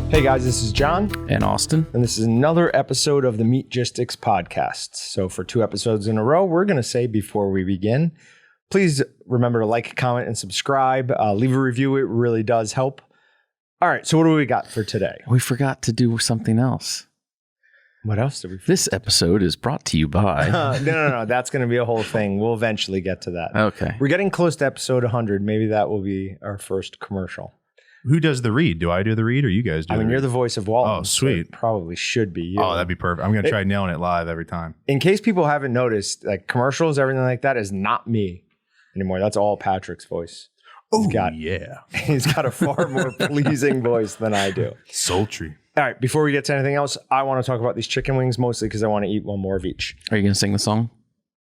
Hey guys, this is Jon and Austin, and this is another episode of the Meatgistics Podcast. So for 2 episodes in a row, we're going to say before we begin, please remember to like, comment, and subscribe. Leave a review. It really does help. All right, so what do we got for today? we forgot to do something else. What else did we forget? This episode is brought to you by... No. That's going to be a whole thing. We'll eventually get to that. Okay. We're getting close to episode 100. Maybe that will be our first commercial. Who does the read? Do I do the read or you guys do You're the voice of Walton. Oh, sweet. So it probably should be you. Oh, that'd be perfect. I'm going to try nailing it live every time. In case people haven't noticed, like commercials, everything like that is not me anymore. That's all Patrick's voice. Yeah. He's got a far more pleasing voice than I do. Sultry. All right, before we get to anything else, I want to talk about these chicken wings mostly because I want to eat one more of each. Are you going to sing the song?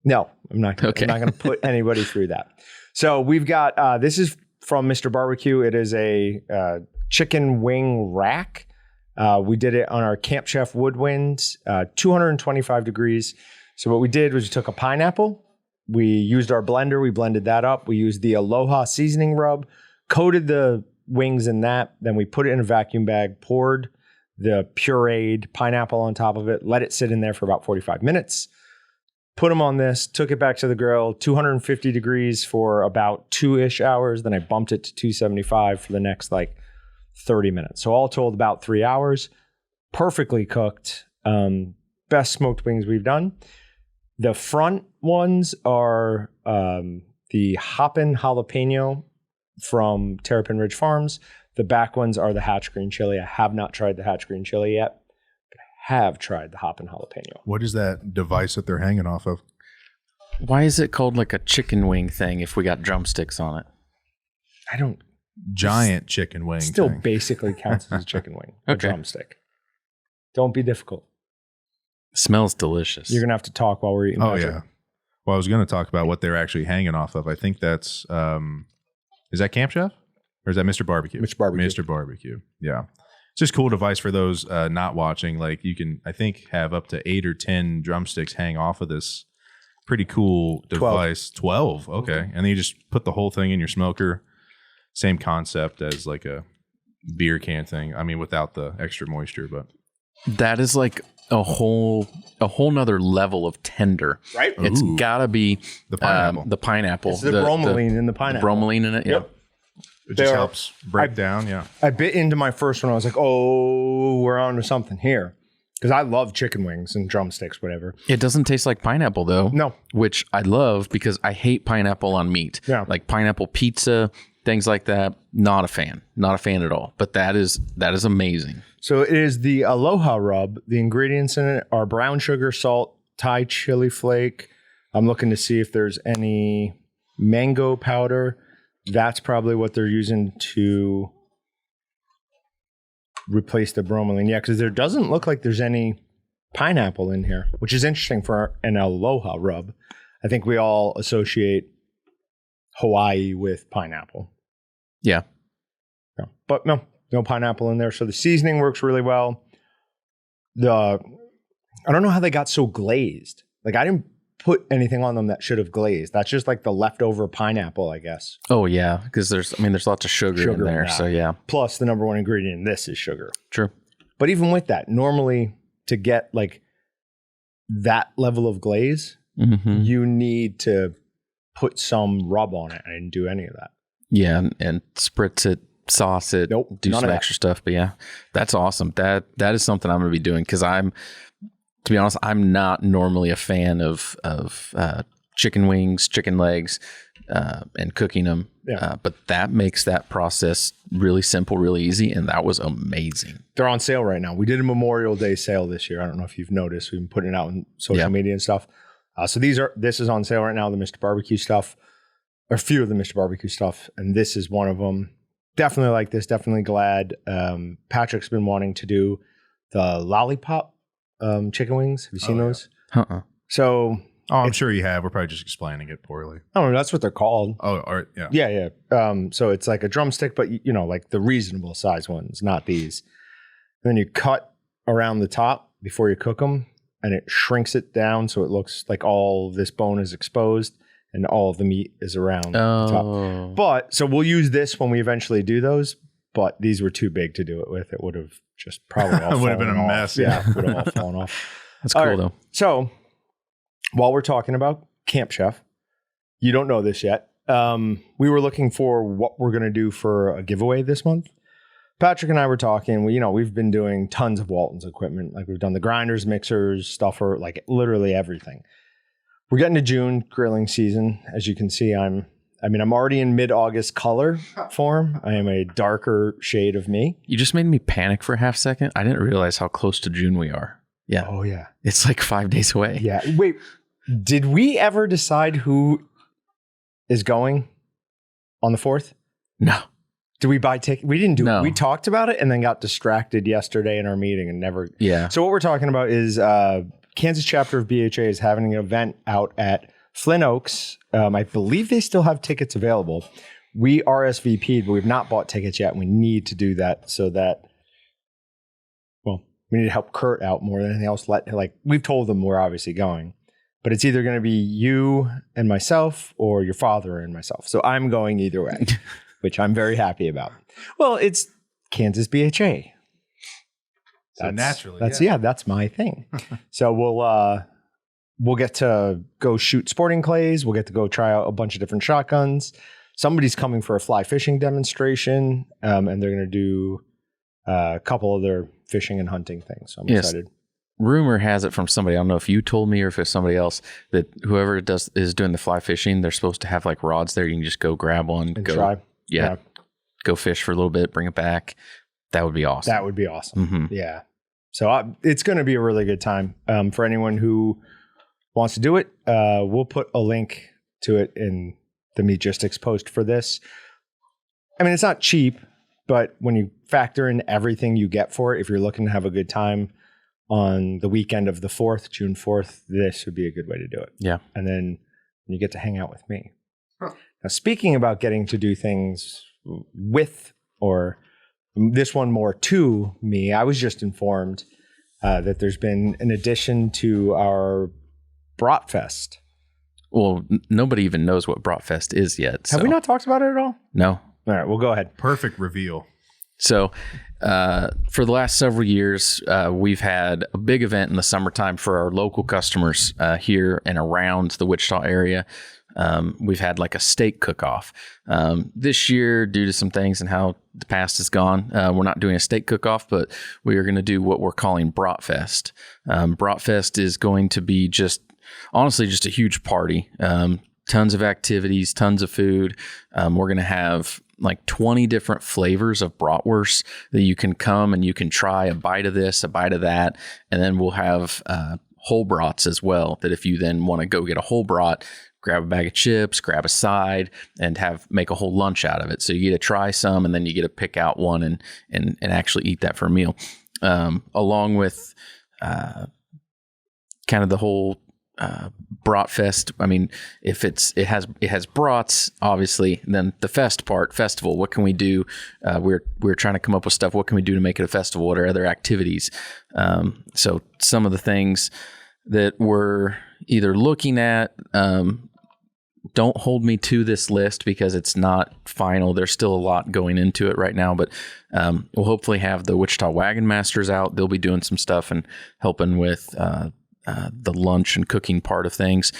No, I'm not. Okay. I'm not going to put anybody through that. So we've got, this is from Mr. Barbecue. It is a chicken wing rack. We did it on our Camp Chef woodwind, 225 degrees. So what we did was we took a pineapple. We used our blender. We blended that up. We used the Aloha seasoning rub, coated the wings in that. Then we put it in a vacuum bag, poured the pureed pineapple on top of it, let it sit in there for about 45 minutes, put them on this, took it back to the grill, 250 degrees for about 2-ish hours. Then I bumped it to 275 for the next 30 minutes. So all told about 3 hours, perfectly cooked. Best smoked wings we've done. The front ones are the Hoppin' Jalapeno from Terrapin Ridge Farms. The back ones are the Hatch Green Chili. I have not tried the Hatch Green Chili yet, but I have tried the Hoppin' Jalapeno. What is that device that they're hanging off of? Why is it called like a chicken wing thing if we got drumsticks on it? I don't... Giant chicken wing. Still thing. basically counts as a chicken wing. A Okay. drumstick. Don't be difficult. Smells delicious. You're going to have to talk while we're eating. Oh, Patrick. yeah. Well, I was going to talk about what they're actually hanging off of. I think that's... is that Camp Chef? Or is that Mr. Barbecue? Mr. Barbecue. Mr. Barbecue. Yeah. It's just a cool device for those not watching. Like you can, I think, have up to 8 or 10 drumsticks hang off of this pretty cool device. 12. Okay. And then you just put the whole thing in your smoker. Same concept as like a beer can thing. I mean, without the extra moisture, but that is like a whole nother level of tender. Right? It's Ooh. gotta be The pineapple. The pineapple. It's the bromelain in the pineapple. The bromelain in it. Yep. it just helps break down. Yeah. I bit into my first one. I was like, oh, we're on to something here. Because I love chicken wings and drumsticks, whatever. It doesn't taste like pineapple though. No. Which I love because I hate pineapple on meat. Yeah. Like pineapple pizza, things like that. Not a fan. Not a fan at all. But that is amazing. So it is the Aloha Rub. The ingredients in it are brown sugar, salt, Thai chili flake. I'm looking to see if there's any mango powder. That's probably what they're using to replace the bromelain. Yeah, because there doesn't look like there's any pineapple in here, which is interesting for an Aloha Rub. I think we all associate Hawaii with pineapple. Yeah. Yeah. But no pineapple in there. So the seasoning works really well. I don't know how they got so glazed. Like I didn't put anything on them that should have glazed. That's just like the leftover pineapple, I guess. Oh yeah, because there's lots of sugar in there. So yeah. Plus the number one ingredient in this is sugar. True. But even with that, normally to get like that level of glaze, you need to put some rub on it. I didn't do any of that. Yeah, and spritz it, sauce it, Nope, do none some of that. extra stuff. But yeah, that's awesome. That is something I'm going to be doing because to be honest, I'm not normally a fan of chicken wings, chicken legs, and cooking them. Yeah. But that makes that process really simple, really easy, and that was amazing. They're on sale right now. We did a Memorial Day sale this year. I don't know if you've noticed. We've been putting it out on social media and stuff. So this is on sale right now, the Mr. Barbecue stuff, or a few of the Mr. Barbecue stuff, and this is one of them. Definitely like this. Definitely glad. Patrick's been wanting to do the lollipop chicken wings. Have you seen those? Uh-uh. So, I'm sure you have. We're probably just explaining it poorly. I don't know. That's what they're called. Oh, all right. Yeah. Yeah. So it's like a drumstick, but like the reasonable size ones, not these. And then you cut around the top before you cook them, and it shrinks it down so it looks like all this bone is exposed and all of the meat is around the top. But so we'll use this when we eventually do those, but these were too big to do it with. It would have just probably all would have been a fallen mess. off. Yeah, would have all fallen off. That's cool, All right. though. So while we're talking about Camp Chef, you don't know this yet. We were looking for what we're going to do for a giveaway this month. Patrick and I were talking. We've been doing tons of Walton's equipment. Like we've done the grinders, mixers, stuffer, like literally everything. We're getting to June, grilling season. As you can see, I'm already in mid-August color form. I am a darker shade of me. You just made me panic for a half second. I didn't realize how close to June we are. Yeah. Oh yeah. It's like 5 days away. Yeah. Wait, did we ever decide who is going on the 4th? No. Did we buy tickets? We didn't do No. it. We talked about it and then got distracted yesterday in our meeting and never. Yeah. So what we're talking about is Kansas chapter of BHA is having an event out at Flint Oaks. I believe they still have tickets available. We RSVP'd, but we've not bought tickets yet. We need to do that so that, well, we need to help Kurt out more than anything else. We've told them we're obviously going, but it's either going to be you and myself or your father and myself. So I'm going either way, which I'm very happy about. Well, it's Kansas BHA. So naturally, That's my thing. So we'll get to go shoot sporting clays. We'll get to go try out a bunch of different shotguns. Somebody's coming for a fly fishing demonstration, and they're going to do a couple other fishing and hunting things. So I'm excited. Rumor has it from somebody, I don't know if you told me or if it's somebody else, that whoever is doing the fly fishing, they're supposed to have like rods there. You can just go grab one, And go try. Yeah, go fish for a little bit, bring it back. That would be awesome. That would be awesome. Mhm. Yeah. So it's going to be a really good time for anyone who wants to do it. We'll put a link to it in the Meatgistics post for this. I mean, it's not cheap, but when you factor in everything you get for it, if you're looking to have a good time on the weekend of the 4th, June 4th, this would be a good way to do it. Yeah. And then you get to hang out with me. Huh. Now, speaking about getting to do things with, or this one more to me, I was just informed that there's been an addition to our Brat Fest. Well, nobody even knows what Brat Fest is yet. So. Have we not talked about it at all? No. All right, well, go ahead. Perfect reveal. So for the last several years, we've had a big event in the summertime for our local customers here and around the Wichita area. We've had like a steak cook-off. This year, due to some things and how the past has gone, we're not doing a steak cook-off, but we are going to do what we're calling Brat Fest. Brat Fest is going to be honestly just a huge party. Tons of activities, tons of food. We're going to have like 20 different flavors of bratwurst that you can come and you can try a bite of this, a bite of that. And then we'll have whole brats as well, that if you then want to go get a whole brat, grab a bag of chips, grab a side, and make a whole lunch out of it. So you get to try some, and then you get to pick out one and actually eat that for a meal. Along with kind of the whole Brat Fest. I mean, if it has brats, obviously, then the festival, what can we do? We're trying to come up with stuff. What can we do to make it a festival? What are other activities? So some of the things that we're either looking at, don't hold me to this list because it's not final. There's still a lot going into it right now, but we'll hopefully have the Wichita Wagon Masters out. They'll be doing some stuff and helping with the lunch and cooking part of things.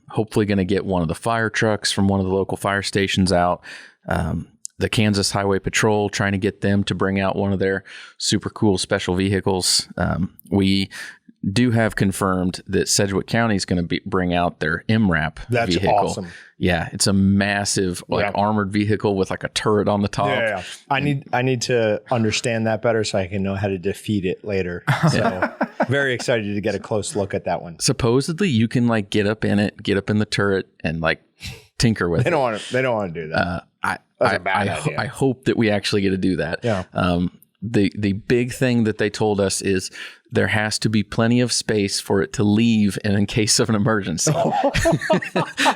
Hopefully going to get one of the fire trucks from one of the local fire stations out. The Kansas Highway Patrol, trying to get them to bring out one of their super cool special vehicles. We do have confirmed that Sedgwick County is going to bring out their MRAP That's vehicle. awesome. Yeah, it's a massive armored vehicle with like a turret on the top. Yeah. I need to understand that better so I can know how to defeat it later. So very excited to get a close look at that one. Supposedly you can like get up in the turret and like tinker with it. They don't want to do that. That's a bad idea. I hope that we actually get to do that. Yeah. The big thing that they told us is there has to be plenty of space for it to leave in case of an emergency.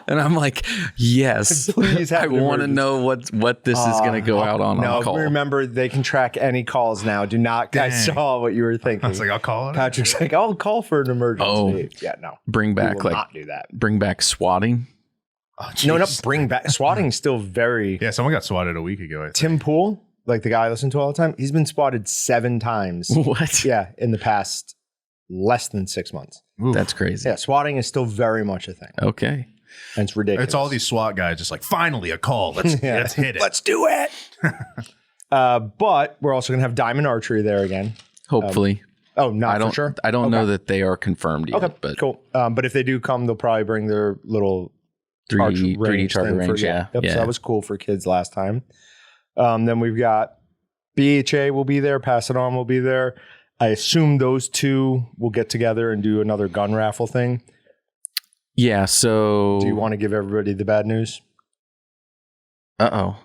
And I'm like, yes, please have I want to know what this is going to go out on No, call. remember, they can track any calls now. Do not. Dang. I saw what you were thinking. I was like, I'll call it. Patrick's like, I'll call for an emergency. Oh. Yeah, no. Bring We back will not do that. bring back swatting. Oh, No, jeez. bring back. Swatting's still very. Yeah, someone got swatted a week ago. I think. Tim Pool, like the guy I listen to all the time, he's been spotted 7 times. What? Yeah, in the past less than 6 months. Oof. That's crazy. Yeah, swatting is still very much a thing. Okay. And it's ridiculous. It's all these SWAT guys just like, finally a call. Let's hit it. Let's do it. But we're also going to have diamond archery there again. Hopefully. For sure? I don't know that they are confirmed yet. Okay, but cool. But if they do come, they'll probably bring their little 3D target thing range. Yeah. So that was cool for kids last time. Then we've got BHA will be there. Pass It On will be there. I assume those two will get together and do another gun raffle thing. Yeah. So Do you want to give everybody the bad news? Uh-oh.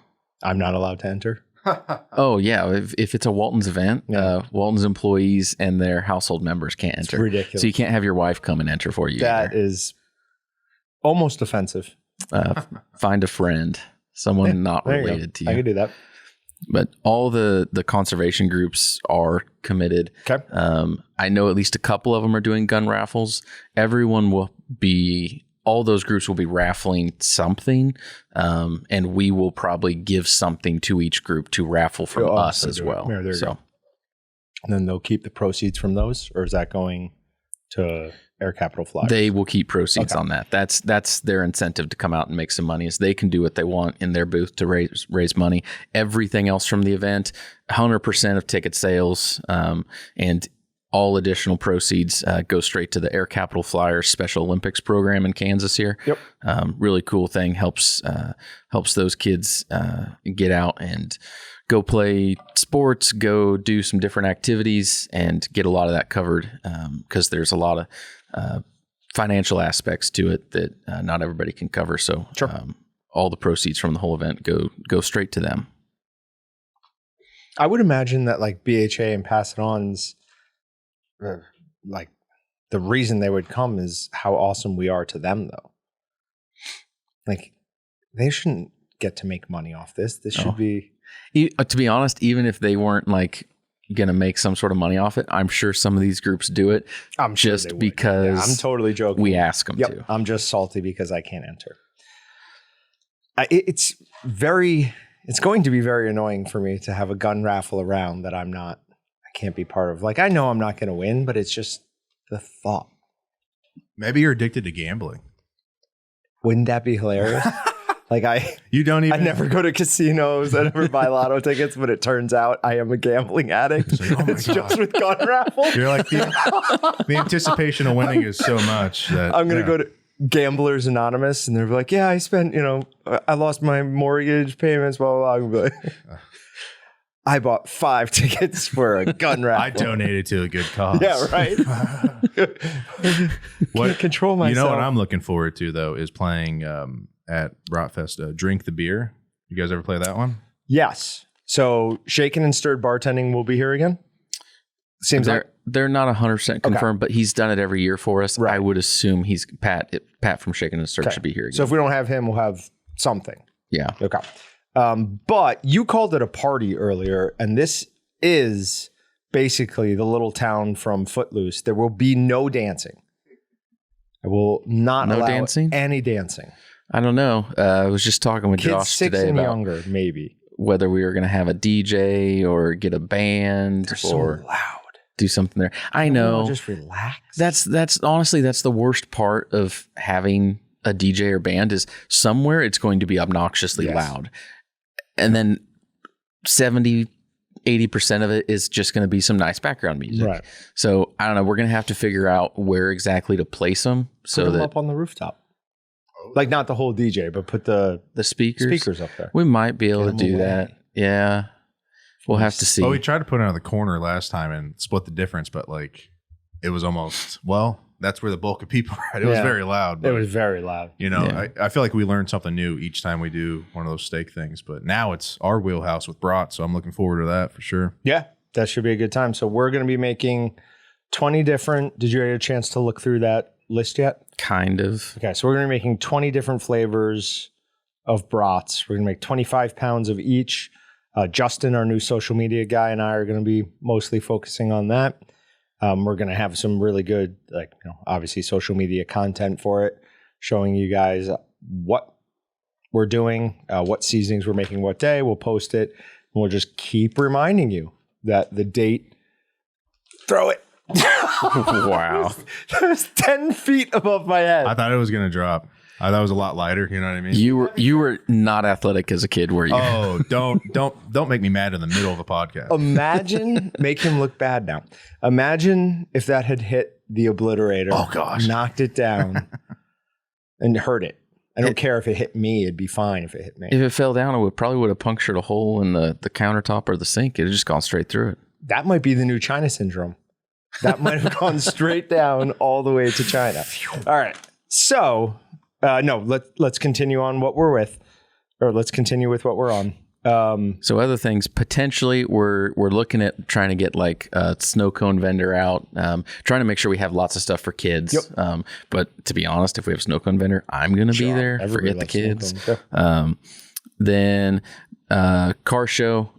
I'm not allowed to enter. Oh, yeah. If it's a Walton's event, Walton's employees and their household members can't enter. It's ridiculous. So you can't have your wife come and enter for you. That is almost offensive. Find a friend, someone not There you go. related to you. I could do that. But all the conservation groups are committed. Okay. I know at least a couple of them are doing gun raffles. Everyone will be, all those groups will be raffling something, and we will probably give something to each group to raffle from us as well. Yeah, there you so, go. And then they'll keep the proceeds from those, or is that going to Air Capital Flyers? they will keep proceeds on that. That's their incentive to come out and make some money, is they can do what they want in their booth to raise money. Everything else from the event, 100% of ticket sales, and all additional proceeds go straight to the Air Capital Flyers Special Olympics program in Kansas here. Yep. Really cool thing. Helps those kids get out and go play sports, go do some different activities, and get a lot of that covered, because there's a lot of financial aspects to it that not everybody can cover. So all the proceeds from the whole event go straight to them. I would imagine that like BHA and Pass It On's, like the reason they would come is how awesome we are to them, though. Like they shouldn't get to make money off this. This should be. To be honest, even if they weren't like going to make some sort of money off it, I'm sure some of these groups do it. I'm sure just they would. because I'm totally joking. we ask them to. I'm just salty because I can't enter. It's going to be very annoying for me to have a gun raffle around that I can't be part of. Like, I know I'm not going to win, but it's just the thought. Maybe you're addicted to gambling. Wouldn't that be hilarious? Like I never go to casinos. I never buy lotto tickets, but it turns out I am a gambling addict. It's like, oh my it's God. just with gun raffles. You're like the anticipation of winning is so much that I'm going to go to Gamblers Anonymous, and they're like, "Yeah, I spent, I lost my mortgage payments, blah blah blah." But I bought 5 tickets for a gun raffle. I donated to a good cause. Yeah, right. Can't control myself. You know what I'm looking forward to though is playing at Brat Fest. Drink the Beer. You guys ever play that one? Yes. So Shaken and Stirred Bartending will be here again. Seems like they're not 100% confirmed, but he's done it every year for us. Right. I would assume he's Pat from Shaken and Stirred should be here again. So if we don't have him, we'll have something. Yeah. Okay. But you called it a party earlier, and this is basically the little town from Footloose. There will be no dancing. I will not allow any dancing. I don't know. I was just talking with Kids Josh 6 today and about younger, maybe whether we were going to have a DJ or get a band they're so or loud. do something there. I know. Just relax. That's honestly, that's the worst part of having a DJ or band is somewhere it's going to be obnoxiously loud. And then 70, 80% of it is just going to be some nice background music. Right. So I don't know. We're going to have to figure out where exactly to place them. Put them up on the rooftop. Like not the whole DJ, but put the speakers up there. We might be able to do that. Yeah. We'll have to see. Well, we tried to put it on the corner last time and split the difference, but like it was almost, that's where the bulk of people are at. It was very loud. But, it was very loud. I feel like we learn something new each time we do one of those steak things, but now it's our wheelhouse with Brat, so I'm looking forward to that for sure. Yeah, that should be a good time. So we're going to be making 20 different, did you get a chance to look through that list yet? Kind of. Okay, so we're going to be making 20 different flavors of brats. We're going to make 25 pounds of each. Justin, our new social media guy, and I are going to be mostly focusing on that. We're going to have some really good, obviously social media content for it, showing you guys what we're doing, what seasonings we're making what day. We'll post it. We'll just keep reminding you that the date. Throw it. Wow. That was 10 feet above my head. I thought it was going to drop. I thought it was a lot lighter. You know what I mean? You were not athletic as a kid, were you? Oh, don't make me mad in the middle of a podcast. Imagine, make him look bad now. Imagine if that had hit the obliterator. Oh, gosh. Knocked it down and hurt it. I don't care if it hit me. It'd be fine if it hit me. If it fell down, it probably would have punctured a hole in the countertop or the sink. It would just gone straight through it. That might be the new China syndrome. That might have gone straight down all the way to China. All right. So, let's continue on what we're with, or let's continue with what we're on. So other things, potentially we're looking at trying to get like a snow cone vendor out, trying to make sure we have lots of stuff for kids. Yep. But to be honest, if we have a snow cone vendor, I'm going to be there. Forget the kids. Then car show,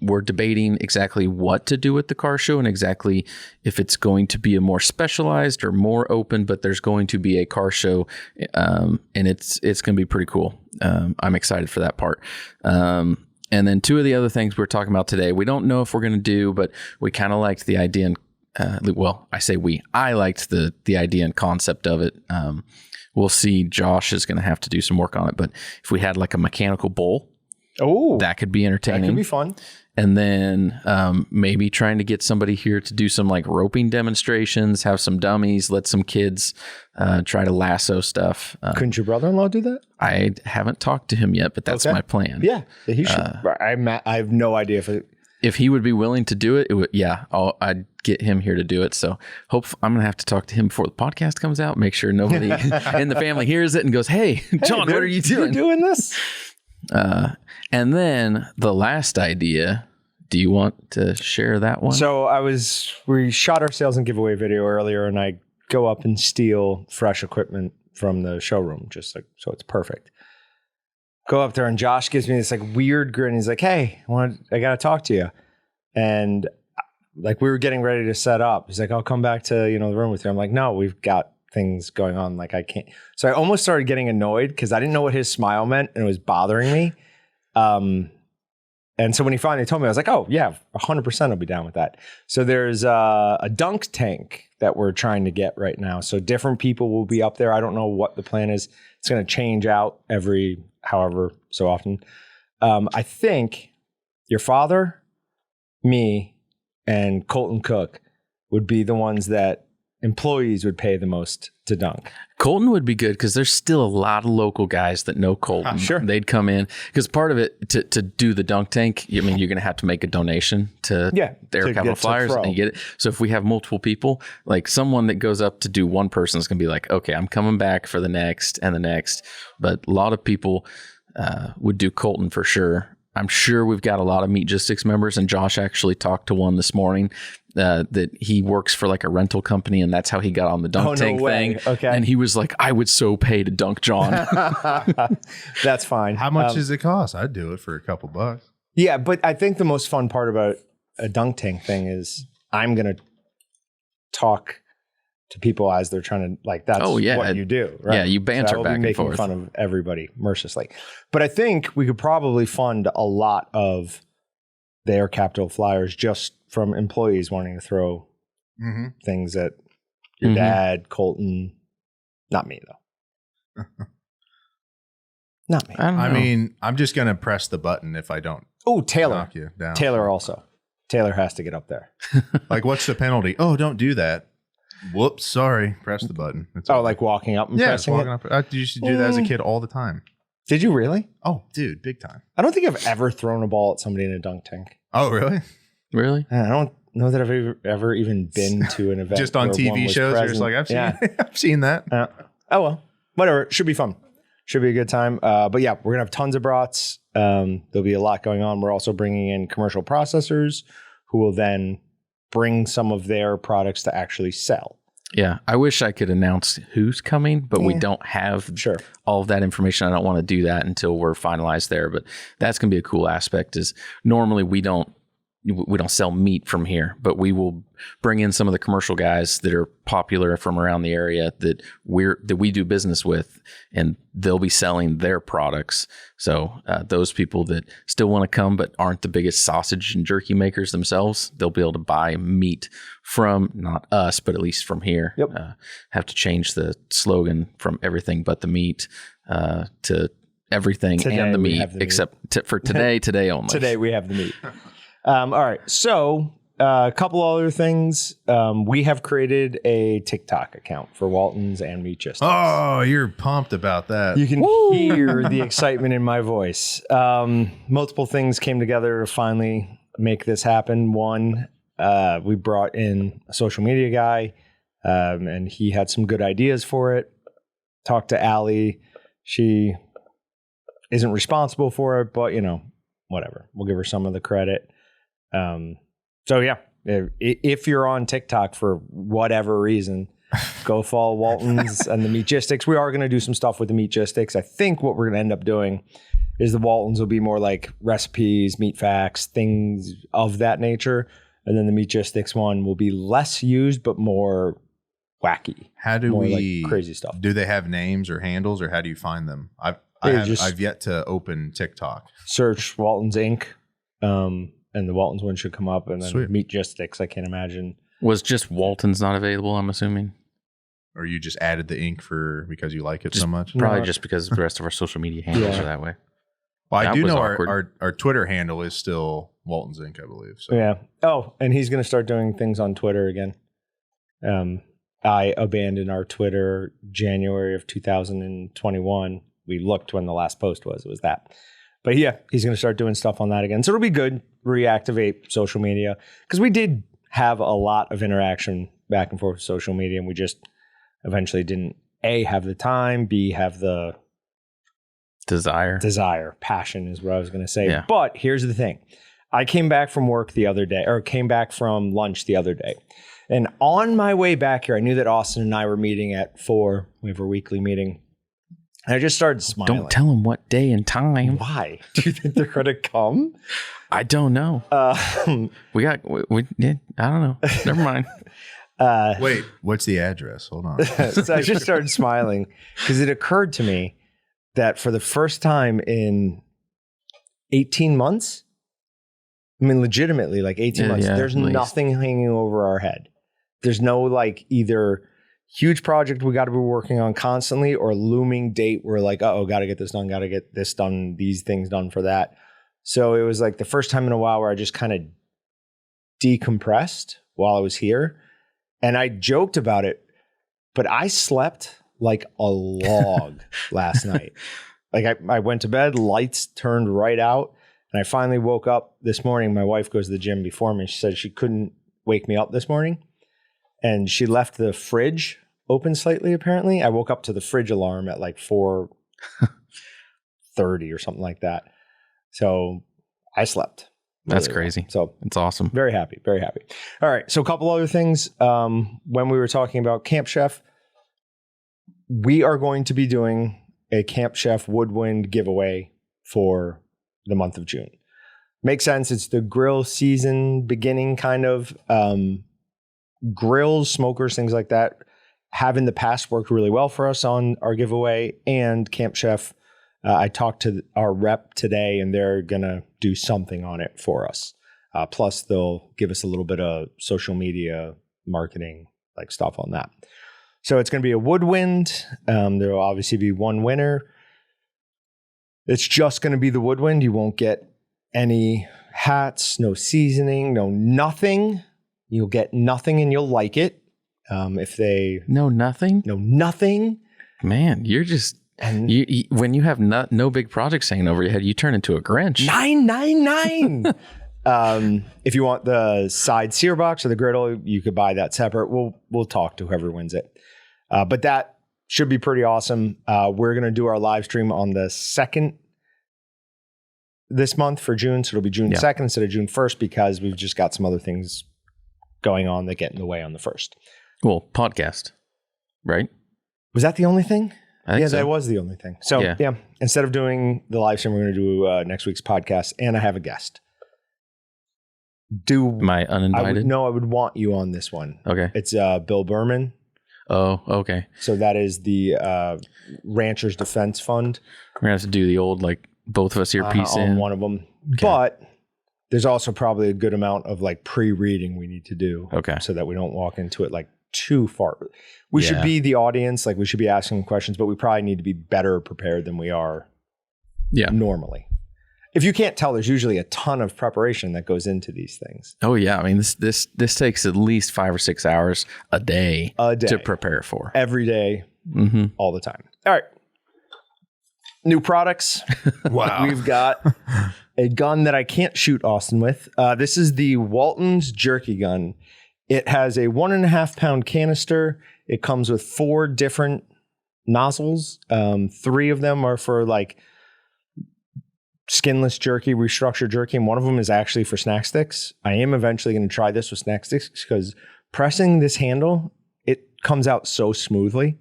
we're debating exactly what to do with the car show and exactly if it's going to be a more specialized or more open, but there's going to be a car show, and it's going to be pretty cool. I'm excited for that part. And then two of the other things we're talking about today, we don't know if we're going to do, but we kind of liked the idea. I liked the idea and concept of it. We'll see. Josh is going to have to do some work on it, but if we had like a mechanical bull, that could be entertaining. That could be fun. And then maybe trying to get somebody here to do some like roping demonstrations, have some dummies, let some kids try to lasso stuff. Couldn't your brother-in-law do that? I haven't talked to him yet, but that's my plan. Yeah, he should. I have no idea if he would be willing to do it. I'd get him here to do it. So I'm going to have to talk to him before the podcast comes out, make sure nobody in the family hears it and goes, hey, John, what are you doing? You're doing this? And then the last idea, do you want to share that one? So we shot our sales and giveaway video earlier, and I go up and steal fresh equipment from the showroom, just like, so it's perfect. Go up there and Josh gives me this like weird grin. He's like, hey, I got to talk to you. And like, we were getting ready to set up. He's like, I'll come back to, the room with you. I'm like, no, we've got things going on. Like I can't. So I almost started getting annoyed because I didn't know what his smile meant and it was bothering me. And so when he finally told me, I was like, oh yeah, 100% I'll be down with that. So there's a dunk tank that we're trying to get right now. So different people will be up there. I don't know what the plan is. It's going to change out every however so often. I think your father, me, and Colton Cook would be the ones that employees would pay the most to dunk. Colton would be good because there's still a lot of local guys that know Colton. Sure. They'd come in because part of it to do the dunk tank, you're going to have to make a donation to their Capital Flyers and get it. So if we have multiple people, like someone that goes up to do one person is going to be like, okay, I'm coming back for the next and the next. But a lot of people would do Colton for sure. I'm sure we've got a lot of Meatgistics members, and Josh actually talked to one this morning that he works for like a rental company, and that's how he got on the dunk tank thing. Okay. And he was like, I would so pay to dunk John. That's fine. How much does it cost? I'd do it for a couple bucks. Yeah, but I think the most fun part about a dunk tank thing is I'm going to talk to people as they're trying to, like, that's what you do, right? Yeah, you banter back and forth. Making fun of everybody mercilessly. But I think we could probably fund a lot of their Capital Flyers just from employees wanting to throw things at your dad, Colton. Not me, though. Not me. I mean, I'm just going to press the button if I don't. Oh, Taylor. Knock you down. Taylor also. Taylor has to get up there. Like, what's the penalty? Oh, don't do that. Whoops, sorry. Press the button. Like walking up and pressing it? Up. You used to do that as a kid all the time. Did you really? Oh, dude, big time. I don't think I've ever thrown a ball at somebody in a dunk tank. Oh, really? Really? I don't know that I've ever even been to an event. Just on TV shows, you're just like, I've seen that. Oh, well, whatever. It should be fun. Should be a good time. But yeah, we're going to have tons of brats. There'll be a lot going on. We're also bringing in commercial processors who will then bring some of their products to actually sell. Yeah, I wish I could announce who's coming, but we don't have all of that information. I don't want to do that until we're finalized there, but that's going to be a cool aspect is normally we don't we don't sell meat from here, but we will bring in some of the commercial guys that are popular from around the area that we do business with, and they'll be selling their products. So those people that still want to come but aren't the biggest sausage and jerky makers themselves, they'll be able to buy meat from not us, but at least from here. Yep. Have to change the slogan from everything but the meat to everything Today and the we meat, have the except for today only. Today we have the meat. All right. So a couple other things. We have created a TikTok account for Walton's and Meatgistics. Oh, you're pumped about that. You can hear the excitement in my voice. Multiple things came together to finally make this happen. One, we brought in a social media guy, and he had some good ideas for it. Talked to Allie. She isn't responsible for it, but, whatever. We'll give her some of the credit. So yeah, if you're on TikTok for whatever reason, go follow Walton's and the Meatgistics. We are going to do some stuff with the Meatgistics. I think what we're going to end up doing is the Walton's will be more like recipes, meat facts, things of that nature. And then the Meatgistics one will be less used, but more wacky. How do we like crazy stuff? Do they have names or handles, or how do you find them? I've yet to open TikTok. Search Walton's Inc. And the Walton's one should come up, and then Sweet. Meatgistics, I can't imagine. Was just Walton's not available, I'm assuming? Or you just added the ink because you like it so much? Probably No. just because the rest of our social media handles Yeah. are that way. Well, I That do was know awkward. our Twitter handle is still Walton's Inc., I believe. So. Yeah. Oh, and he's going to start doing things on Twitter again. I abandoned our Twitter January of 2021. We looked when the last post was. It was that. But yeah, he's going to start doing stuff on that again. So it'll be good. Reactivate social media. Because we did have a lot of interaction back and forth with social media, and we just eventually didn't, A, have the time, B, have the desire. Passion is what I was going to say. Yeah. But here's the thing. I came back from work the other day, or came back from lunch the other day. And on my way back here, I knew that Austin and I were meeting at 4. We have our weekly meeting. And I just started smiling. Don't tell them what day and time. Why? Do you think they're going to come? I don't know. We I don't know. Never mind. Wait, what's the address? Hold on. So I just started smiling because it occurred to me that for the first time in 18 months, I mean, legitimately, like 18 months, there's at least. nothing hanging over our head. There's no like either huge project we got to be working on constantly or looming date where like, got to get this done, got to get this done, these things done for that. So it was like the first time in a while where I just kind of decompressed while I was here. And I joked about it, but I slept like a log last night. Like I went to bed, lights turned right out. And I finally woke up this morning. My wife goes to the gym before me. She said she couldn't wake me up this morning. And she left the fridge open slightly, apparently. I woke up to the fridge alarm at like 4:30 or something like that. So I slept. That's really well. crazy. So It's awesome. very happy, very happy. All right. So a couple other things. When we were talking about Camp Chef, we are going to be doing a Camp Chef Woodwind giveaway for the month of June. Makes sense. It's the grill season beginning kind of. Grills, smokers, things like that have in the past worked really well for us on our giveaway. And Camp Chef, I talked to our rep today and they're going to do something on it for us. Plus they'll give us a little bit of social media marketing like stuff on that. So it's going to be a woodwind. There will obviously be one winner. It's just going to be the woodwind. You won't get any hats, no seasoning, no nothing. You'll get nothing and you'll like it. No, nothing. No, nothing. Man, you're just And you when you have no big projects hanging over your head, you turn into a Grinch. $9.99. If you want the side sear box or the griddle, you could buy that separate. We'll talk to whoever wins it. But that should be pretty awesome. We're gonna do our live stream on the 2nd this month for June, so it'll be June 2nd instead of June 1st because we've just got some other things going on that get in the way on the 1st. Well, podcast, right? Was that the only thing? I think so. That was the only thing. So yeah, instead of doing the live stream, we're going to do next week's podcast, and I have a guest. Am I uninvited? I would want you on this one. Okay. It's Bill Berman. Oh, okay. So that is the Ranchers Defense Fund. We're going to have to do the old, like, both of us here piece in. One of them. Okay. But there's also probably a good amount of like pre-reading we need to do. Okay. So that we don't walk into it like too far. We should be the audience, like we should be asking questions, but we probably need to be better prepared than we are normally. If you can't tell, there's usually a ton of preparation that goes into these things. Oh yeah, I mean this takes at least 5 or 6 hours a day to prepare for. Every day, all the time. All right, new products. Wow, we've got a gun that I can't shoot Austin with. This is the Walton's Jerky gun. It has a 1.5 pound canister. It comes with 4 different nozzles. 3 of them are for like skinless jerky, restructured jerky, and one of them is actually for snack sticks. I am eventually going to try this with snack sticks because pressing this handle, it comes out so smoothly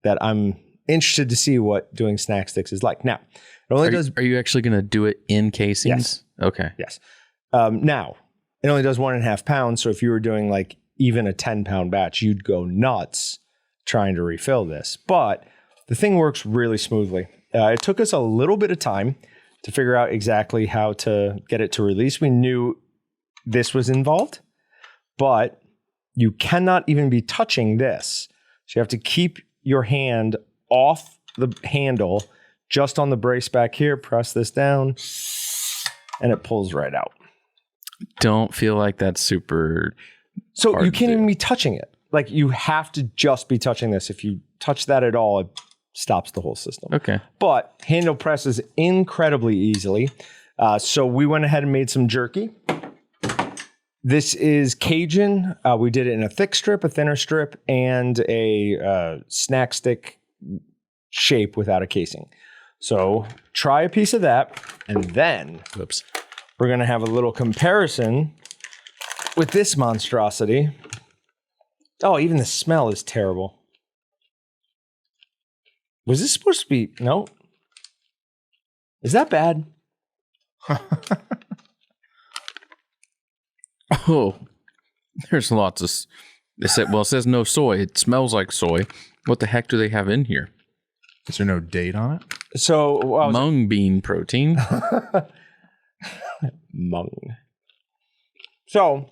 that I'm interested to see what doing snack sticks is like. Now, it only does. Are you actually going to do it in casings? Yes. Okay. Yes. Now, it only does 1.5 pounds. So if you were doing like even a 10-pound batch, you'd go nuts trying to refill this. But the thing works really smoothly. It took us a little bit of time to figure out exactly how to get it to release. We knew this was involved, but you cannot even be touching this. So you have to keep your hand off the handle, just on the brace back here, press this down, and it pulls right out. Don't feel like that's super So you can't even be touching it. Like you have to just be touching this. If you touch that at all, it stops the whole system. Okay. But handle presses incredibly easily. So we went ahead and made some jerky. This is Cajun. We did it in a thick strip, a thinner strip, and a snack stick shape without a casing. So try a piece of that, and then we're going to have a little comparison with this monstrosity. Oh, even the smell is terrible. Was this supposed to be? No. Is that bad? Oh, there's lots of. It says no soy. It smells like soy. What the heck do they have in here? Is there no date on it? So mung bean protein. Mung. So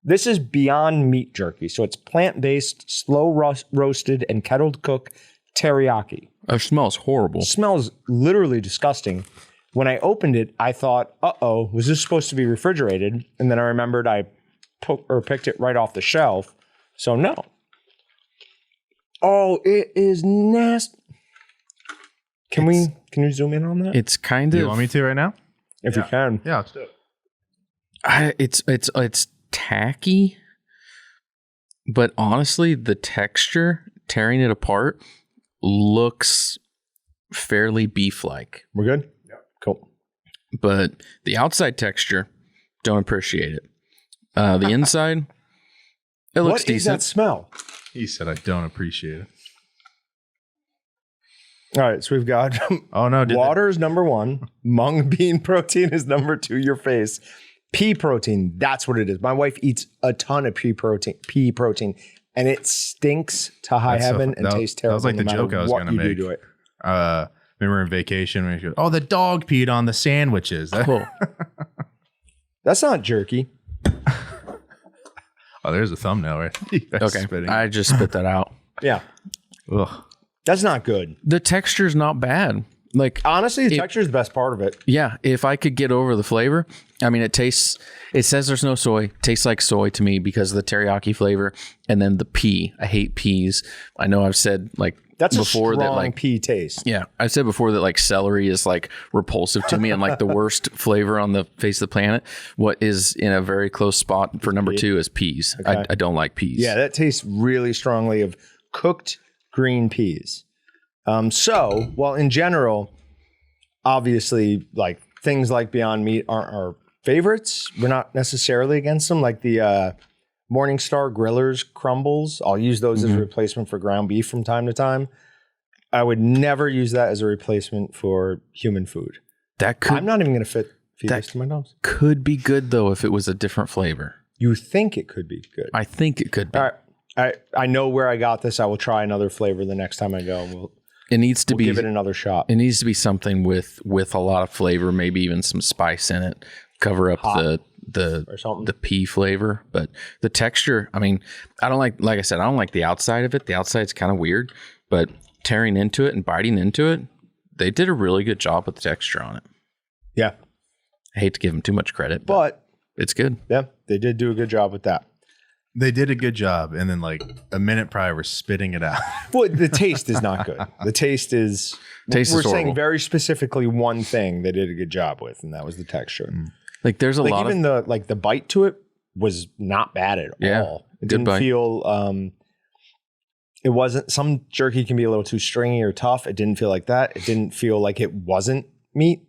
this is Beyond Meat jerky. So it's plant-based, slow roasted, and kettled cooked teriyaki. It smells horrible. It smells literally disgusting. When I opened it, I thought, uh-oh, was this supposed to be refrigerated? And then I remembered I picked it right off the shelf. So no. Oh, it is nasty. Can you zoom in on that? It's kind Do of. you want me to right now? If you can. Yeah, let's do it. It's tacky, but honestly, the texture, tearing it apart, looks fairly beef-like. We're good? Yeah. Cool. But the outside texture, don't appreciate it. The inside, it looks decent. What is that smell? He said, I don't appreciate it. All right, so we've got water is number 1. Mung bean protein is number 2. Your face. Pea protein, that's what it is. My wife eats a ton of pea protein, and it stinks to high heaven and tastes terrible. That was like the joke I was going to make. Do it. Remember in vacation when you go, the dog peed on the sandwiches. That's not jerky. Oh, there's a thumbnail, right? Okay, spitting. I just spit that out. Yeah. Ugh. That's not good. The texture's not bad. Like honestly, the texture is the best part of it. Yeah, if I could get over the flavor, I mean, it says there's no soy. Tastes like soy to me because of the teriyaki flavor, and then the pea. I hate peas. I know I've said like that's before a strong that like pea taste. Yeah, I've said before that like celery is like repulsive to me and like the worst flavor on the face of the planet. What is in a very close spot for number 2 is peas. Okay. I don't like peas. Yeah, that tastes really strongly of cooked green peas. So, well, in general, obviously, like things like Beyond Meat aren't our favorites. We're not necessarily against them. Like the Morningstar Grillers crumbles, I'll use those as a replacement for ground beef from time to time. I would never use that as a replacement for human food. I'm not even going to Feed this to my dogs. Could be good though if it was a different flavor. You think it could be good? I think it could be. All right. I know where I got this. I will try another flavor the next time I go. And it needs to be give it another shot. It needs to be something with a lot of flavor, maybe even some spice in it. Cover up the pea flavor, but the texture. I mean, I don't like I said, I don't like the outside of it. The outside's kind of weird, but tearing into it and biting into it, they did a really good job with the texture on it. Yeah, I hate to give them too much credit, but it's good. Yeah, they did do a good job with that. They did a good job, and then like a minute prior, we're spitting it out. Well, the taste is not good. The taste is. We're saying very specifically one thing they did a good job with, and that was the texture. Like there's a lot even the bite to it was not bad at all. It didn't feel. It wasn't. Some jerky can be a little too stringy or tough. It didn't feel like that. It didn't feel like it wasn't meat.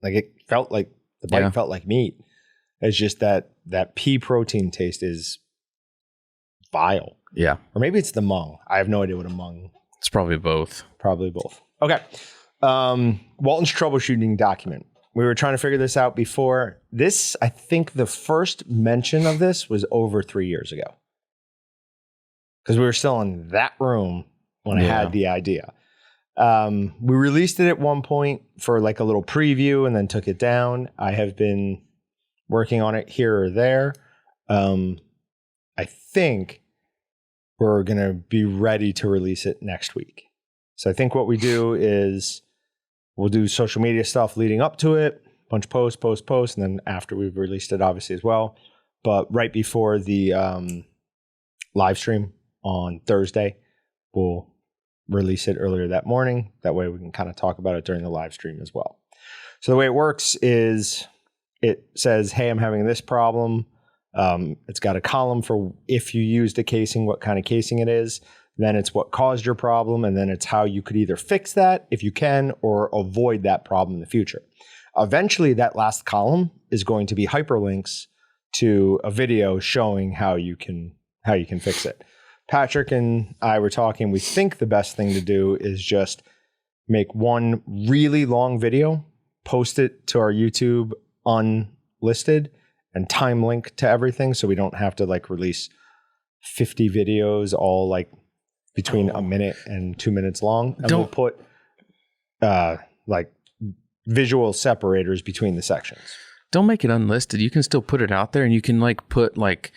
Like it felt like the bite felt like meat. It's just that pea protein taste is vile. Yeah. Or maybe it's the mung. I have no idea what a mung. It's probably both. Probably both. Okay. Walton's troubleshooting document. We were trying to figure this out before. This, I think the first mention of this was over 3 years ago. Because we were still in that room when I had the idea. We released it at one point for like a little preview and then took it down. I have been working on it here or there. I think we're going to be ready to release it next week. So I think what we do is we'll do social media stuff leading up to it, bunch of posts, and then after we've released it, obviously, as well. But right before the live stream on Thursday, we'll release it earlier that morning. That way we can kind of talk about it during the live stream as well. So the way it works is it says, hey, I'm having this problem. It's got a column for if you used a casing, what kind of casing it is. Then it's what caused your problem. And then it's how you could either fix that if you can or avoid that problem in the future. Eventually, that last column is going to be hyperlinks to a video showing how you can fix it. Patrick and I were talking. We think the best thing to do is just make one really long video, post it to our YouTube unlisted, and time link to everything, so we don't have to like release 50 videos all like between a minute and 2 minutes long. And we'll put like visual separators between the sections. Don't make it unlisted. You can still put it out there, and you can like put like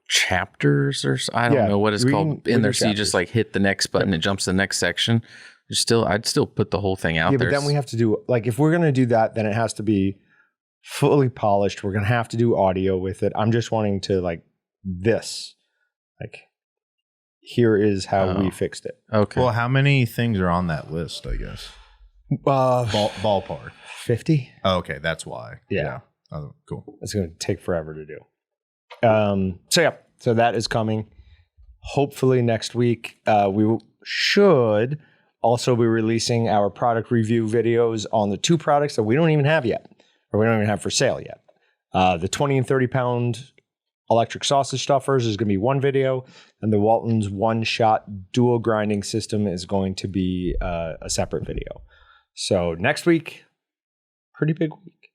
chapters or I don't know what it's called in there. So you just like hit the next button, it jumps to the next section. I'd still put the whole thing out there. But then we have to do like if we're gonna do that, then it has to be fully polished. We're gonna have to do audio with it. I'm just wanting to like this. Like here is how we fixed it. Okay. Well, how many things are on that list, I guess? Ballpark. 50. Oh, okay, that's why. Yeah. Oh, cool. It's going to take forever to do. So that is coming. Hopefully next week. We should also be releasing our product review videos on the two products that we don't even have yet, or we don't even have for sale yet. The 20 and 30 pound electric sausage stuffers is going to be one video, and the Walton's one-shot dual grinding system is going to be a separate video. So next week, pretty big week.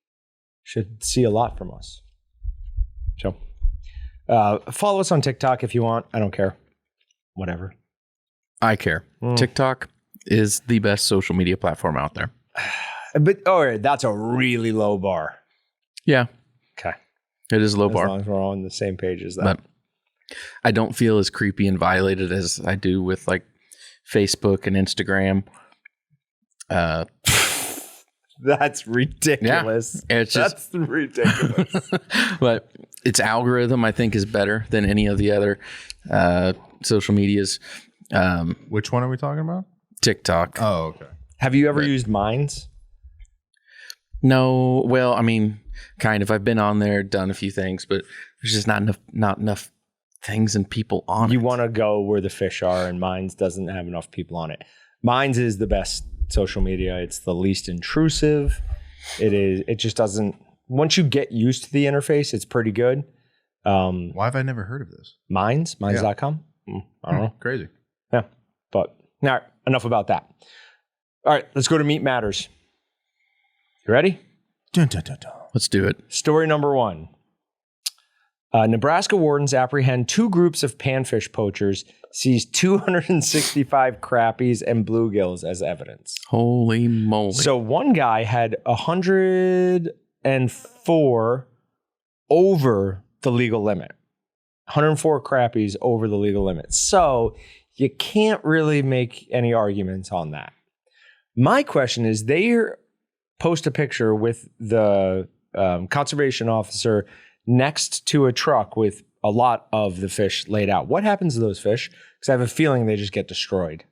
Should see a lot from us. So follow us on TikTok if you want. I don't care. Whatever. I care. TikTok is the best social media platform out there. But that's a really low bar. Yeah. Okay. It is low bar. As long as we're all on the same page as that. But I don't feel as creepy and violated as I do with like Facebook and Instagram. That's ridiculous. Yeah, That's ridiculous. But its algorithm, I think, is better than any of the other social medias. Which one are we talking about? TikTok. Oh, okay. Have you ever used Minds? No. Well, I mean, kind of. I've been on there, done a few things, but there's just not enough things and people on it. You want to go where the fish are, and Minds doesn't have enough people on it. Minds is the best social media. It's the least intrusive. It just doesn't. Once you get used to the interface, it's pretty good. Why have I never heard of this? Minds.com. I don't know. Crazy. Yeah. But all right, enough about that. All right, let's go to Meat Matters. You ready? Dun, dun, dun, dun. Let's do it. Story number 1. Nebraska wardens apprehend 2 groups of panfish poachers, seize 265 crappies and bluegills as evidence. Holy moly. So one guy had 104 over the legal limit. 104 crappies over the legal limit. So you can't really make any arguments on that. My question is, they post a picture with the conservation officer next to a truck with a lot of the fish laid out. What happens to those fish? Because I have a feeling they just get destroyed.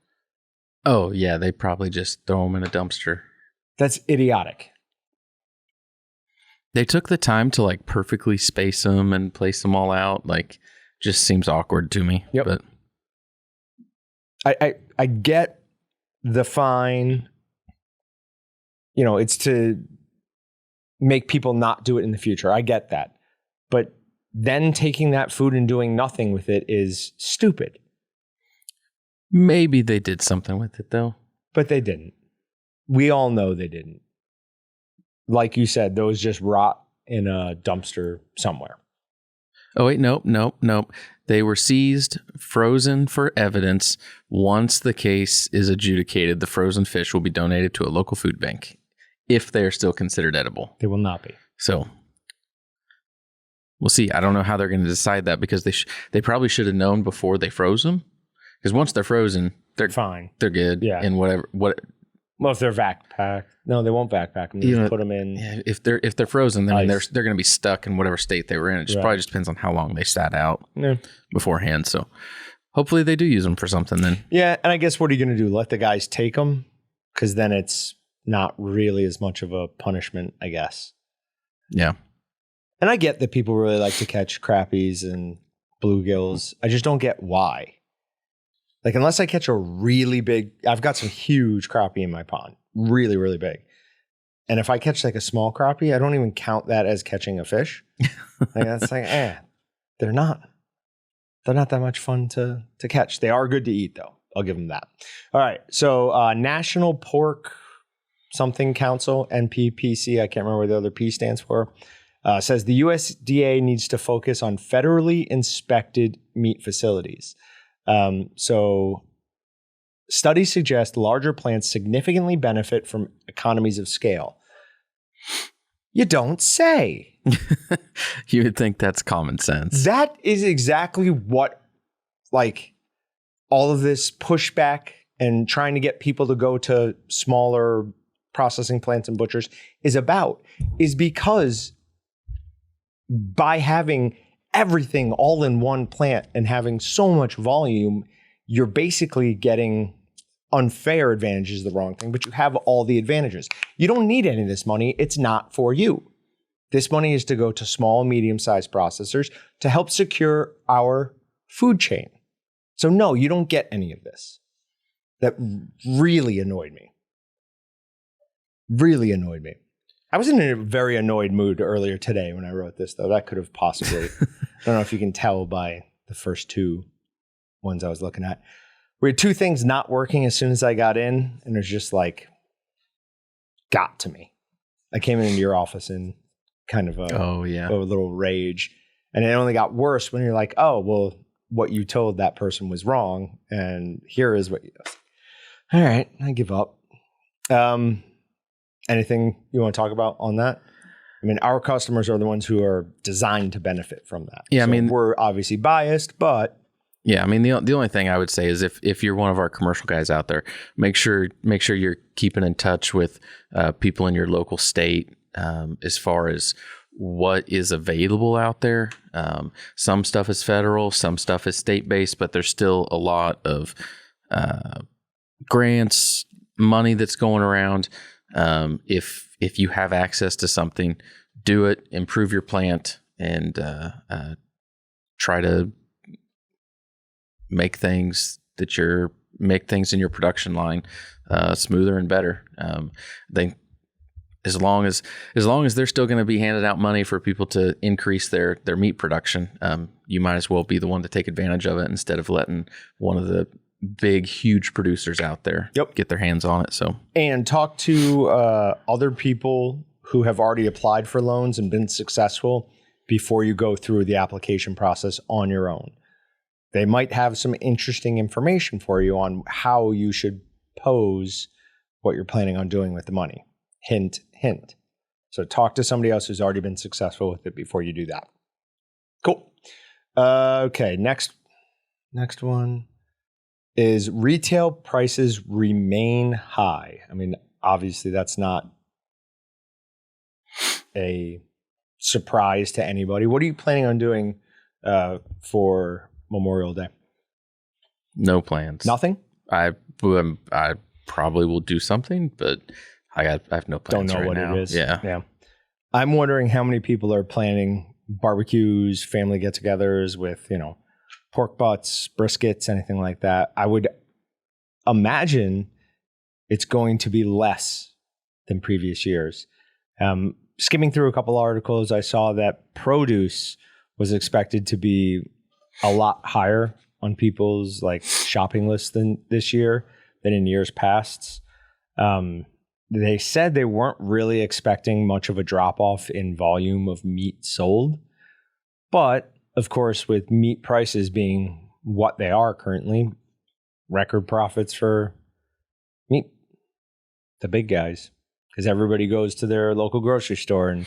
Oh, yeah. They probably just throw them in a dumpster. That's idiotic. They took the time to like perfectly space them and place them all out. Like, just seems awkward to me. Yep. But I get the fine. You know, it's to make people not do it in the future. I get that. But then taking that food and doing nothing with it is stupid. maybe they did something with it, though. But they didn't. We all know they didn't. Like you said, those just rot in a dumpster somewhere. Oh, wait, nope. They were seized, frozen for evidence. Once the case is adjudicated, the frozen fish will be donated to a local food bank if they are still considered edible. They will not be. So we'll see. I don't know how they're going to decide that, because they probably should have known before they froze them. Because once they're frozen, they're fine. They're good. Yeah. And whatever. Well, if they're vac packed, no, they won't vac pack them. They just put them in. Yeah, if they're frozen, then they're going to be stuck in whatever state they were in. It just probably just depends on how long they sat out beforehand. So hopefully they do use them for something then. Yeah, and I guess what are you going to do? Let the guys take them? Because then it's not really as much of a punishment, I guess. Yeah. And I get that people really like to catch crappies and bluegills. I just don't get why. Like, unless I catch a really big, I've got some huge crappie in my pond, really, really big. And if I catch like a small crappie, I don't even count that as catching a fish. Like, that's like, they're not that much fun to catch. They are good to eat, though. I'll give them that. All right. So National Pork Something Council, NPPC, I can't remember what the other P stands for, says the USDA needs to focus on federally inspected meat facilities. So studies suggest larger plants significantly benefit from economies of scale. You don't say. You would think that's common sense. That is exactly what, like, all of this pushback and trying to get people to go to smaller processing plants and butchers is about, is because by having everything all in one plant and having so much volume, you're basically getting unfair advantages, is the wrong thing, but you have all the advantages. You don't need any of this money. It's not for you. This money is to go to small, medium-sized processors to help secure our food chain. So no, you don't get any of this. That really annoyed me. Really annoyed me. I was in a very annoyed mood earlier today when I wrote this, though. That could have possibly, I don't know if you can tell by the first two ones I was looking at. We had two things not working as soon as I got in, and it was just like, got to me. I came into your office in kind of a little rage, and it only got worse when you're like, oh, well, what you told that person was wrong, and here is what you do. All right, I give up. Anything you want to talk about on that? I mean, our customers are the ones who are designed to benefit from that. Yeah, so I mean, we're obviously biased, but yeah, I mean, the only thing I would say is if you're one of our commercial guys out there, make sure you're keeping in touch with people in your local state as far as what is available out there. Some stuff is federal, some stuff is state based, but there's still a lot of grants, money that's going around. If you have access to something, do it, improve your plant, and try to make things in your production line smoother and better. I think as long as they're still going to be handing out money for people to increase their meat production, you might as well be the one to take advantage of it instead of letting one of the big, huge producers out there get their hands on it. So, and talk to other people who have already applied for loans and been successful before you go through the application process on your own. They might have some interesting information for you on how you should pose what you're planning on doing with the money. Hint, hint. So talk to somebody else who's already been successful with it before you do that. Cool. Okay, next one is retail prices remain high. I mean, obviously that's not a surprise to anybody. What are you planning on doing for Memorial Day? No plans. Nothing? I probably will do something, but I have no plans. Don't know what now. it is. Yeah. I'm wondering how many people are planning barbecues, family get-togethers with, pork butts, briskets, anything like that. I would imagine it's going to be less than previous years. Skimming through a couple articles, I saw that produce was expected to be a lot higher on people's shopping lists than this year than in years past. They said they weren't really expecting much of a drop-off in volume of meat sold. But, of course, with meat prices being what they are currently, record profits for meat, the big guys, because everybody goes to their local grocery store, and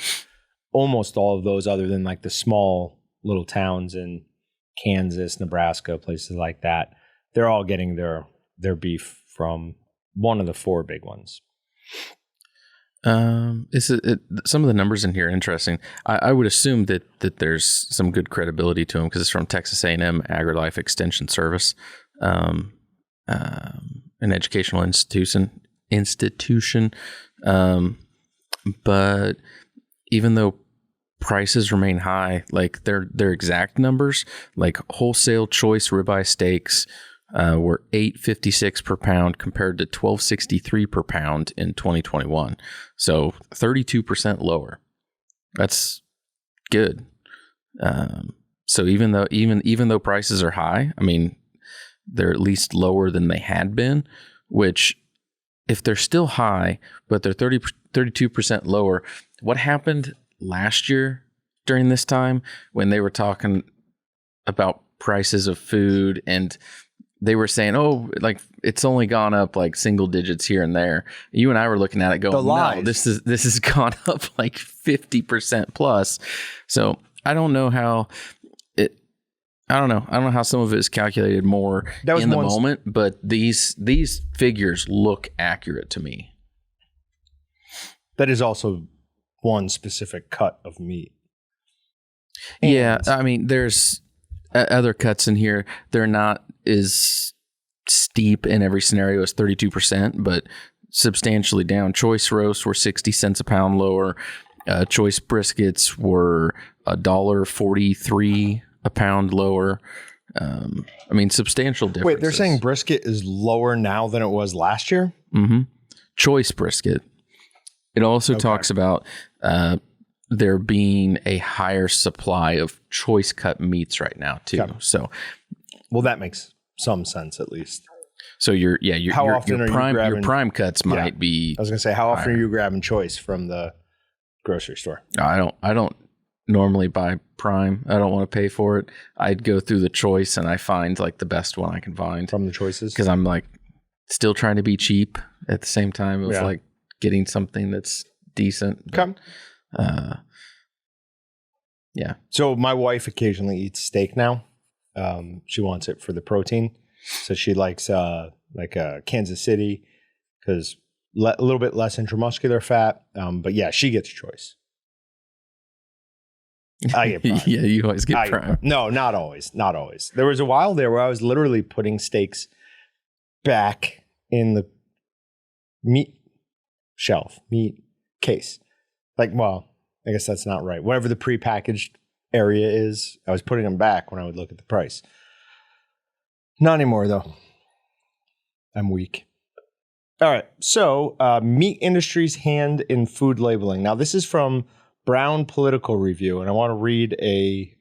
almost all of those, other than the small little towns in Kansas, Nebraska, places like that, they're all getting their beef from one of the 4 big ones. Some of the numbers in here are interesting. I would assume that there's some good credibility to them because it's from Texas A&M AgriLife Extension Service, an educational institution. But even though prices remain high, their exact numbers, wholesale choice ribeye steaks were $8.56 per pound compared to $12.63 per pound in 2021. So 32% lower. That's good. So even though prices are high, I mean, they're at least lower than they had been, which if they're still high, but they're 32% lower, what happened last year during this time when they were talking about prices of food and they were saying, it's only gone up single digits here and there. You and I were looking at it going, no, this has gone up 50% plus. So I don't know how some of it is calculated more in the moment, but these figures look accurate to me. That is also one specific cut of meat. Yeah, I mean, there's other cuts in here. They're not as steep in every scenario as 32%, but substantially down. Choice roasts were 60 cents a pound lower. Choice briskets were $1.43 a pound lower. I mean, substantial differences. Wait, they're saying brisket is lower now than it was last year? Mm-hmm. Choice brisket. It also talks about there being a higher supply of choice cut meats right now too. Okay. So, well, that makes some sense at least. So your prime cuts might be. I was gonna say, how often are you grabbing choice from the grocery store? I don't normally buy prime. I don't want to pay for it. I'd go through the choice and I find the best one I can find from the choices because I'm still trying to be cheap at the same time of getting something that's decent. Okay. Yeah. So my wife occasionally eats steak now. She wants it for the protein. So she likes Kansas City because a little bit less intramuscular fat. But yeah, she gets choice. I get prime. Yeah, you always get prime. No, not always. Not always. There was a while there where I was literally putting steaks back in the meat case. Well, I guess that's not right. Whatever the prepackaged area is, I was putting them back when I would look at the price. Not anymore, though. I'm weak. All right. So, meat industry's hand in food labeling. Now, this is from Brown Political Review, and I want to read a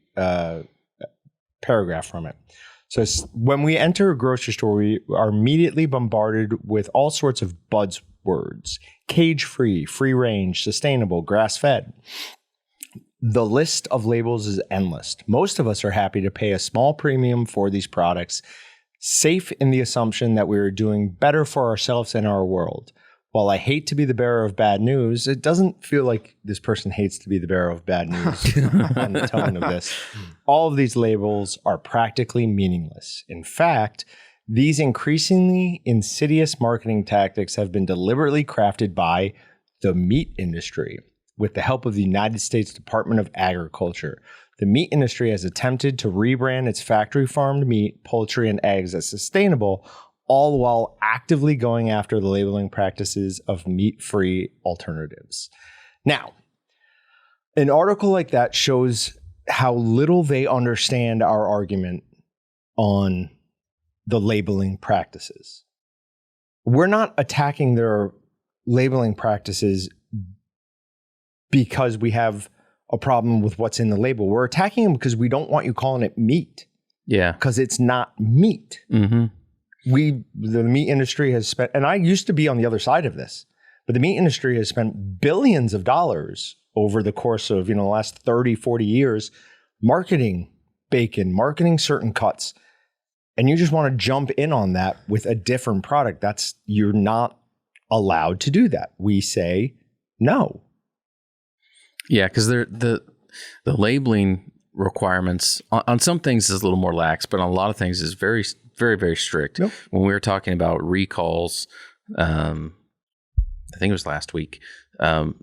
paragraph from it. So, when we enter a grocery store, we are immediately bombarded with all sorts of buzzwords. cage-free, free-range, sustainable, grass-fed. The list of labels is endless. Most of us are happy to pay a small premium for these products, safe in the assumption that we are doing better for ourselves and our world. While I hate to be the bearer of bad news, it doesn't feel like this person hates to be the bearer of bad news on the tone of this. All of these labels are practically meaningless. In fact, these increasingly insidious marketing tactics have been deliberately crafted by the meat industry with the help of the United States Department of Agriculture. The meat industry has attempted to rebrand its factory farmed meat, poultry, and eggs as sustainable, all while actively going after the labeling practices of meat-free alternatives. Now, an article like that shows how little they understand our argument on the labeling practices. We're not attacking their labeling practices because we have a problem with what's in the label. We're attacking them because we don't want you calling it meat. Yeah. Because it's not meat. Mm-hmm. The meat industry has spent, and I used to be on the other side of this, but the meat industry has spent billions of dollars over the course of, the last 30, 40 years, marketing bacon, marketing certain cuts. And you just want to jump in on that with a different product. You're not allowed to do that. We say no. Yeah, because the labeling requirements on some things is a little more lax, but on a lot of things is very, very, very strict. Yep. When we were talking about recalls, I think it was last week,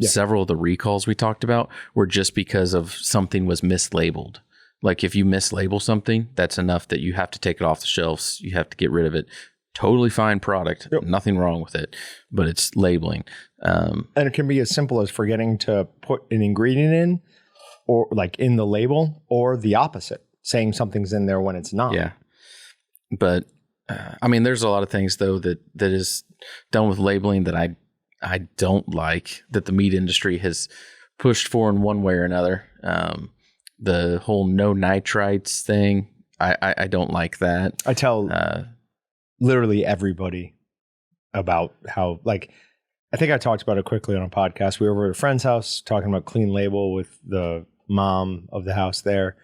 several of the recalls we talked about were just because of something was mislabeled. Like if you mislabel something, that's enough that you have to take it off the shelves. You have to get rid of it. Totally fine product. Yep. Nothing wrong with it, but it's labeling. And it can be as simple as forgetting to put an ingredient in, or like in the label, or the opposite, saying something's in there when it's not. Yeah. But there's a lot of things though that is done with labeling that I don't like, that the meat industry has pushed for in one way or another. The whole no nitrites thing, I don't like that. I tell literally everybody about how, I think I talked about it quickly on a podcast. We were over at a friend's house talking about clean label with the mom of the house there.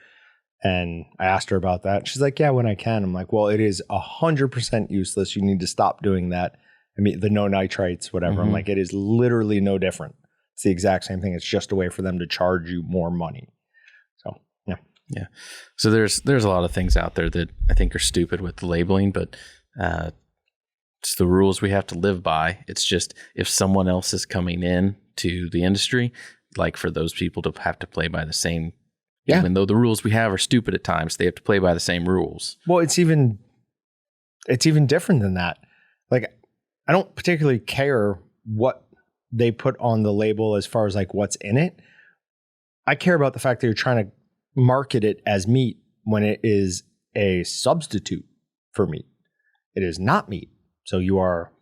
And I asked her about that. She's like, yeah, when I can. I'm like, well, it is 100% useless. You need to stop doing that. The no nitrites, whatever. Mm-hmm. I'm like, it is literally no different. It's the exact same thing. It's just a way for them to charge you more money. So, yeah. Yeah. So there's a lot of things out there that I think are stupid with the labeling, but it's the rules we have to live by. It's just if someone else is coming in to the industry, like for those people to have to play by the same, even though the rules we have are stupid at times, they have to play by the same rules. Well, it's even different than that. I don't particularly care what they put on the label as far as what's in it. I care about the fact that you're trying to market it as meat when it is a substitute for meat. It is not meat. So you are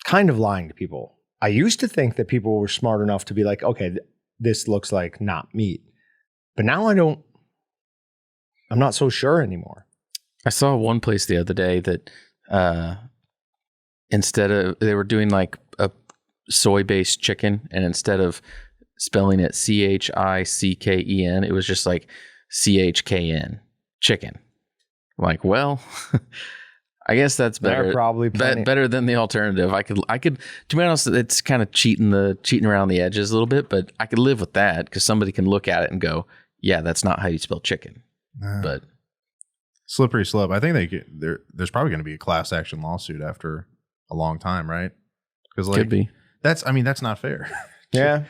kind of lying to people. I used to think that people were smart enough to be like, okay, this looks like not meat. But now I'm not so sure anymore. I saw one place the other day that instead of, they were doing a soy-based chicken, and instead of spelling it CHICKEN, it was just CHKN, chicken. I'm well, I guess that's better. Probably better than the alternative. I could. To be honest, it's kind of cheating around the edges a little bit, but I could live with that because somebody can look at it and go, "Yeah, that's not how you spell chicken." But slippery slope. I think there's probably going to be a class action lawsuit after a long time, right? Because could be. That's not fair. Yeah.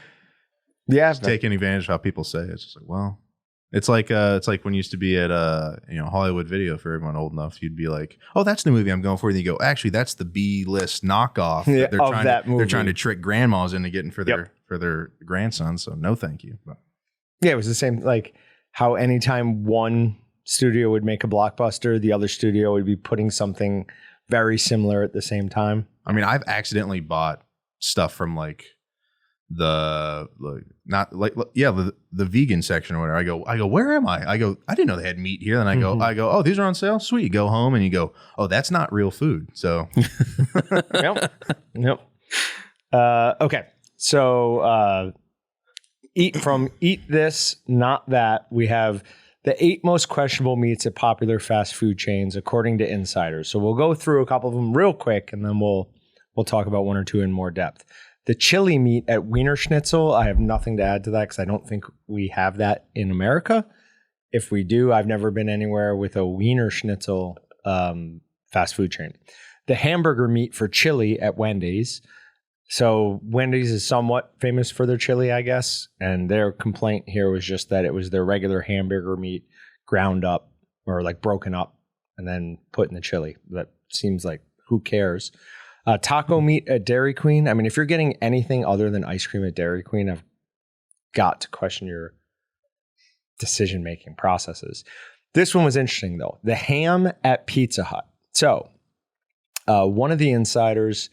Taking advantage of how people say it. It's just it's like when you used to be at Hollywood Video, for everyone old enough, you'd be like, oh, that's the movie I'm going for. And you go, actually, that's the B-list knockoff that they're trying to trick grandmas into getting for their grandson. So no, thank you. But. Yeah, it was the same, how anytime one studio would make a blockbuster, the other studio would be putting something very similar at the same time. I've accidentally bought stuff from the vegan section or whatever. I go, where am I? I go, I didn't know they had meat here. Then I go, oh, these are on sale. Sweet. You go home and you go, oh, that's not real food. So Yep. Okay. So eat this, not that. We have the 8 most questionable meats at popular fast food chains, according to insiders. So we'll go through a couple of them real quick, and then we'll talk about 1 or 2 in more depth. The chili meat at Wiener Schnitzel, I have nothing to add to that because I don't think we have that in America. If we do, I've never been anywhere with a Wiener Schnitzel fast food chain. The hamburger meat for chili at Wendy's. So Wendy's is somewhat famous for their chili, I guess. And their complaint here was just that it was their regular hamburger meat ground up or like broken up and then put in the chili. That seems like, who cares? Taco meat at Dairy Queen. I mean, if you're getting anything other than ice cream at Dairy Queen, I've got to question your decision-making processes. This one was interesting, though. The ham at Pizza Hut. So one of the insiders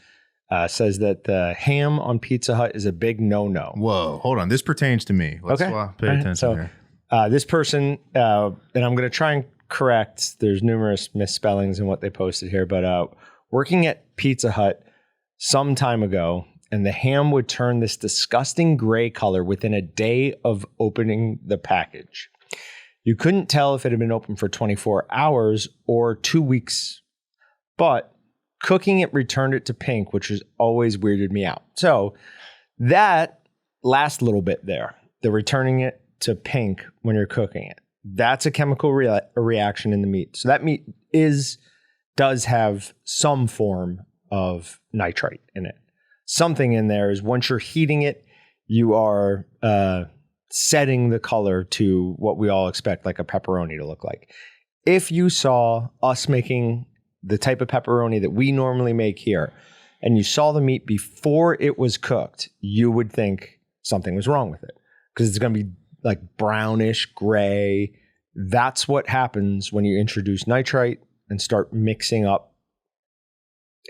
says that the ham on Pizza Hut is a big no-no. Whoa, hold on. This pertains to me. Let's pay attention here. This person, and I'm going to try and correct, there's numerous misspellings in what they posted here, but working at Pizza Hut some time ago, and the ham would turn this disgusting gray color within a day of opening the package. You couldn't tell if it had been open for 24 hours or 2 weeks, but cooking it returned it to pink, which has always weirded me out. So that last little bit there, the returning it to pink when you're cooking it, that's a chemical reaction in the meat. So that meat does have some form of nitrite in it. Something in there is once you're heating it, you are setting the color to what we all expect, like a pepperoni to look like. If you saw us making the type of pepperoni that we normally make here, and you saw the meat before it was cooked, you would think something was wrong with it because it's going to be like brownish gray. That's what happens when you introduce nitrite and start mixing up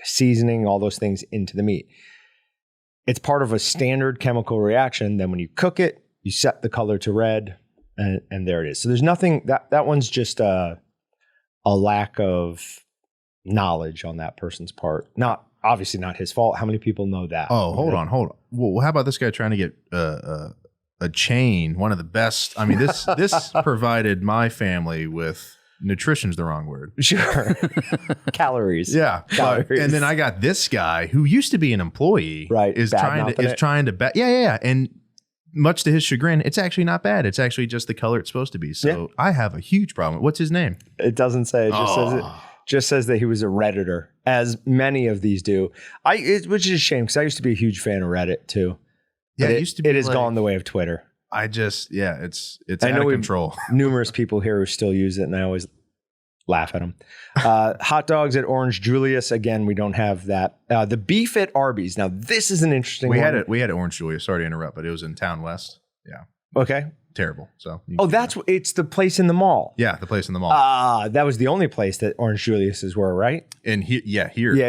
seasoning, all those things into the meat. It's part of a standard chemical reaction. Then when you cook it, you set the color to red, and there it is. So there's nothing, that one's just a lack of knowledge on that person's part. Obviously not his fault. How many people know that? Oh, hold on. Well, how about this guy trying to get a chain, one of the best? I mean, this provided my family with, nutrition's the wrong word. Sure. Calories. Yeah. Calories. And then I got this guy who used to be an employee. Right. Is trying to yeah. And much to his chagrin, it's actually not bad. It's actually just the color it's supposed to be. So I have a huge problem. What's his name? It doesn't say. It just says that he was a Redditor, as many of these do. Which is a shame because I used to be a huge fan of Reddit too. Yeah, it used to be. It has gone the way of Twitter. It's out of control. Numerous people here who still use it, and I always laugh at them. Hot dogs at Orange Julius. Again, we don't have that. The beef at Arby's. Now, this is an interesting one. We had Orange Julius. Sorry to interrupt, but it was in Town West. Yeah. Okay. Terrible. So. It's the place in the mall. Yeah, the place in the mall. That was the only place that Orange Julius's were, right? And here. Yeah, here. Yeah.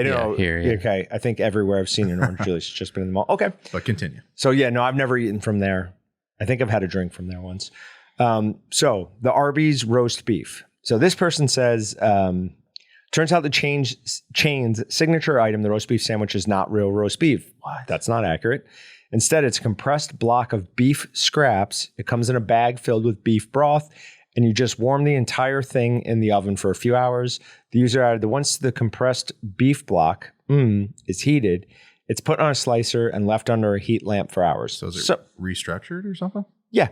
Okay. I think everywhere I've seen an Orange Julius has just been in the mall. Okay. But continue. So yeah, no, I've never eaten from there. I think I've had a drink from there once. So the Arby's roast beef. So this person says, turns out the chain's signature item, the roast beef sandwich, is not real roast beef. What? That's not accurate. Instead, it's a compressed block of beef scraps. It comes in a bag filled with beef broth, and you just warm the entire thing in the oven for a few hours. The user added that once the compressed beef block is heated, it's put on a slicer and left under a heat lamp for hours. So is it restructured or something? Yeah.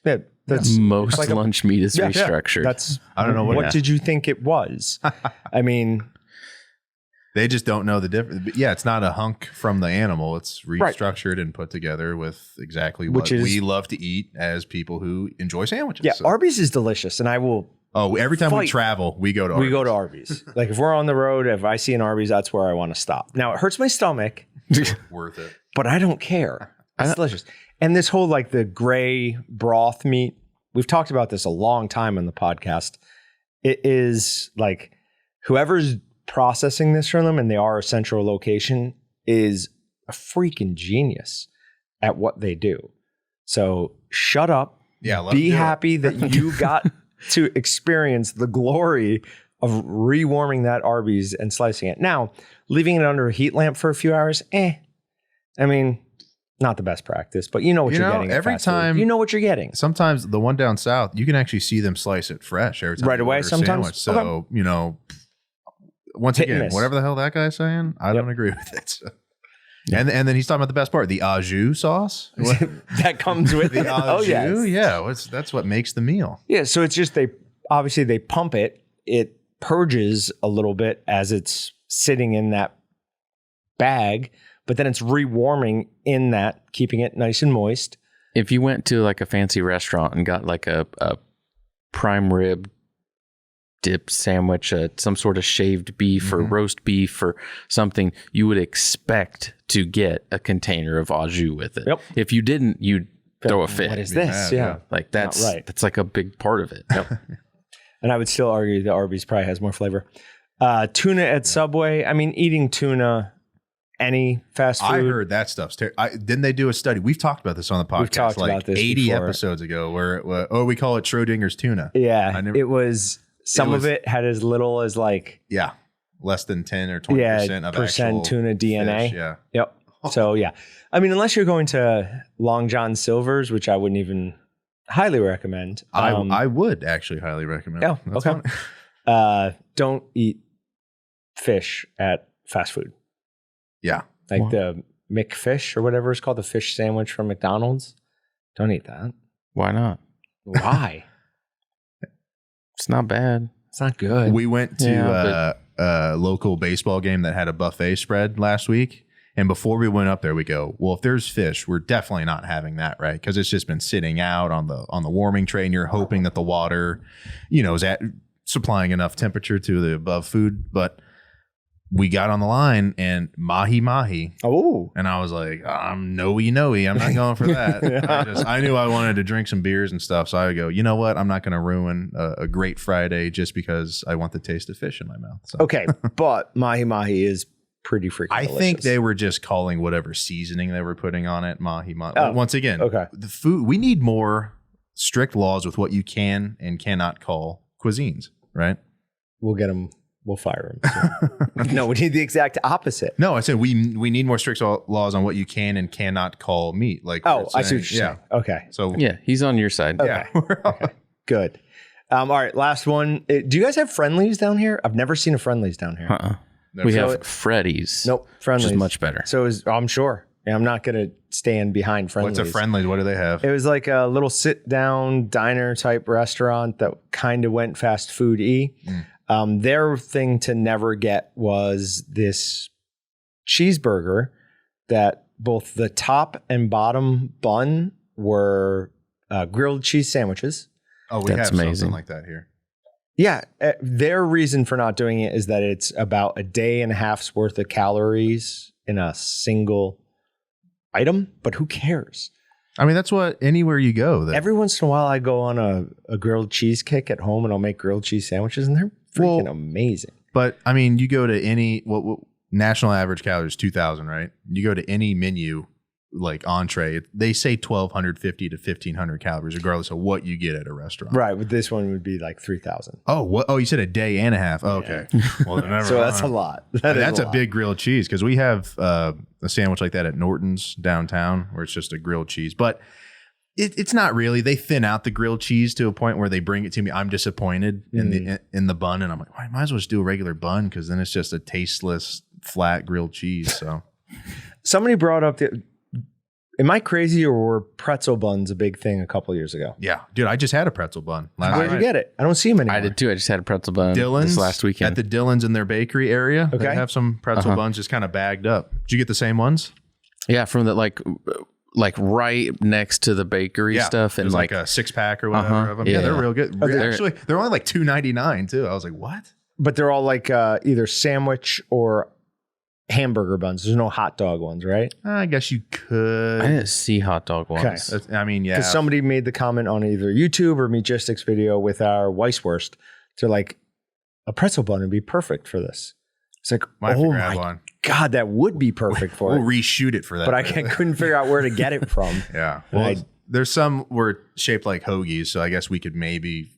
That's most like lunch meat is restructured. That's I don't know what did you think it was? I mean, they just don't know the difference. Yeah, it's not a hunk from the animal. It's restructured and put together with exactly what we love to eat as people who enjoy sandwiches. Yeah, so. Arby's is delicious, and I will. Oh, every time we travel, we go to Arby's. We go to Arby's. Like if we're on the road, if I see an Arby's, that's where I want to stop. Now it hurts my stomach. Worth it. But I don't care. It's delicious. And this whole like the gray broth meat, we've talked about this a long time on the podcast. It is like whoever's processing this for them, and they are a central location, is a freaking genius at what they do. So shut up. Yeah, be happy that you got to experience the glory of rewarming that Arby's and slicing it. Now, leaving it under a heat lamp for a few hours, I mean, not the best practice, but you know what you're getting. Every time, you know what you're getting. Sometimes the one down south, you can actually see them slice it fresh every time right away. Sometimes, so once again, whatever the hell that guy's saying, I don't agree with it. So. And then he's talking about the best part, the au jus sauce that comes with the au jus. Oh, yeah, that's what makes the meal. Yeah, so it's just they pump it. It purges a little bit as it's sitting in that bag, but then it's rewarming in that, keeping it nice and moist. If you went to like a fancy restaurant and got like a prime rib dip sandwich, some sort of shaved beef or roast beef or something, you would expect to get a container of au jus with it. Yep. If you didn't, you'd throw a fit. What is this? Like that's right. That's like a big part of it. Yep. And I would still argue that Arby's probably has more flavor. Tuna at Subway. I mean, eating tuna, any fast food. I heard that stuff's terrible. Didn't they do a study? We've talked about this on the podcast. We've talked about this 80 before. episodes ago where we call it Schrodinger's tuna. Yeah. It was, some of it had as little as like. Yeah. Less than 10 or 20% of actual tuna DNA. Fish, yeah. Yep. So, yeah. I mean, unless you're going to Long John Silver's, which I wouldn't even highly recommend. I would actually highly recommend. Yeah. That's okay. Don't eat fish at fast food. Yeah. Like the McFish or whatever it's called, the fish sandwich from McDonald's. Don't eat that. Why not? Why? It's not bad. It's not good. We went to a local baseball game that had a buffet spread last week. And before we went up there, we go, well, if there's fish, we're definitely not having that, right? Because it's just been sitting out on the warming tray, and you're hoping that the water, is supplying enough temperature to the above food. But we got on the line and mahi. Oh. And I was like, no-y. I'm not going for that. I knew I wanted to drink some beers and stuff. So I would go, you know what? I'm not going to ruin a great Friday just because I want the taste of fish in my mouth. So. Okay. But mahi is pretty freaking delicious. I think they were just calling whatever seasoning they were putting on it mahi. Oh, once again, okay. The food, we need more strict laws with what you can and cannot call cuisines, right? We'll get them. We'll fire him. No, we need the exact opposite. No, I said we need more strict laws on what you can and cannot call meat. Like, I see what you're saying. Okay. So yeah, he's on your side. Okay. Yeah. Okay. Good. All right, last one. Do you guys have Friendlies down here? I've never seen a Friendlies down here. We have Freddy's. Nope, Friendlies. Which is much better. So I'm sure. Yeah, I'm not going to stand behind Friendlies. What's a Friendlies? What do they have? It was like a little sit-down diner type restaurant that kind of went fast food-y. Their thing to never get was this cheeseburger that both the top and bottom bun were grilled cheese sandwiches. Oh, we That's have amazing. something like that here. Yeah. Their reason for not doing it is that it's about a day and a half's worth of calories in a single item, but who cares? I mean, that's what anywhere you go. Every once in a while I go on a grilled cheese kick at home and I'll make grilled cheese sandwiches and they're freaking amazing. But I mean, you go to any, what national average calories 2,000, right? You go to any menu, like entree, they say 1,250 to 1,500 calories, regardless of what you get at a restaurant. Right. But this one would be like 3,000. Oh, what? Oh, you said a day and a half. Oh, okay. Well, never So that's a lot. That's a big grilled cheese because we have a sandwich like that at Norton's downtown where it's just a grilled cheese. But it's not really. They thin out the grilled cheese to a point where they bring it to me. I'm disappointed in the bun, and I'm like, well, I might as well just do a regular bun because then it's just a tasteless, flat grilled cheese. So somebody brought up am I crazy or were pretzel buns a big thing a couple years ago? yeah, dude, I just had a pretzel bun last Where did night. you get it? I don't see them anymore. I did too. I just had a pretzel bun Dylan's this last weekend. at the Dylan's in their bakery area. Okay. They have some pretzel buns just kind of bagged up. Did you get the same ones? Yeah, from the like right next to the bakery stuff, and There's like a 6-pack or whatever of them. Yeah, Yeah. they're real good. Actually, they're only like $2.99 too. I was like, what? But they're all like either sandwich or hamburger buns. There's no hot dog ones, right? I guess you could. I didn't see hot dog ones. Okay. I mean, yeah. Because somebody made the comment on either YouTube or Meatgistics video with our Weisswurst. They're like, a pretzel bun would be perfect for this. It's like, Might have to oh grab my one. God, that would be perfect for We'll it. reshoot it for that. But I couldn't figure out where to get it from. Yeah. And Well, there's some were shaped like hoagies, so I guess we could maybe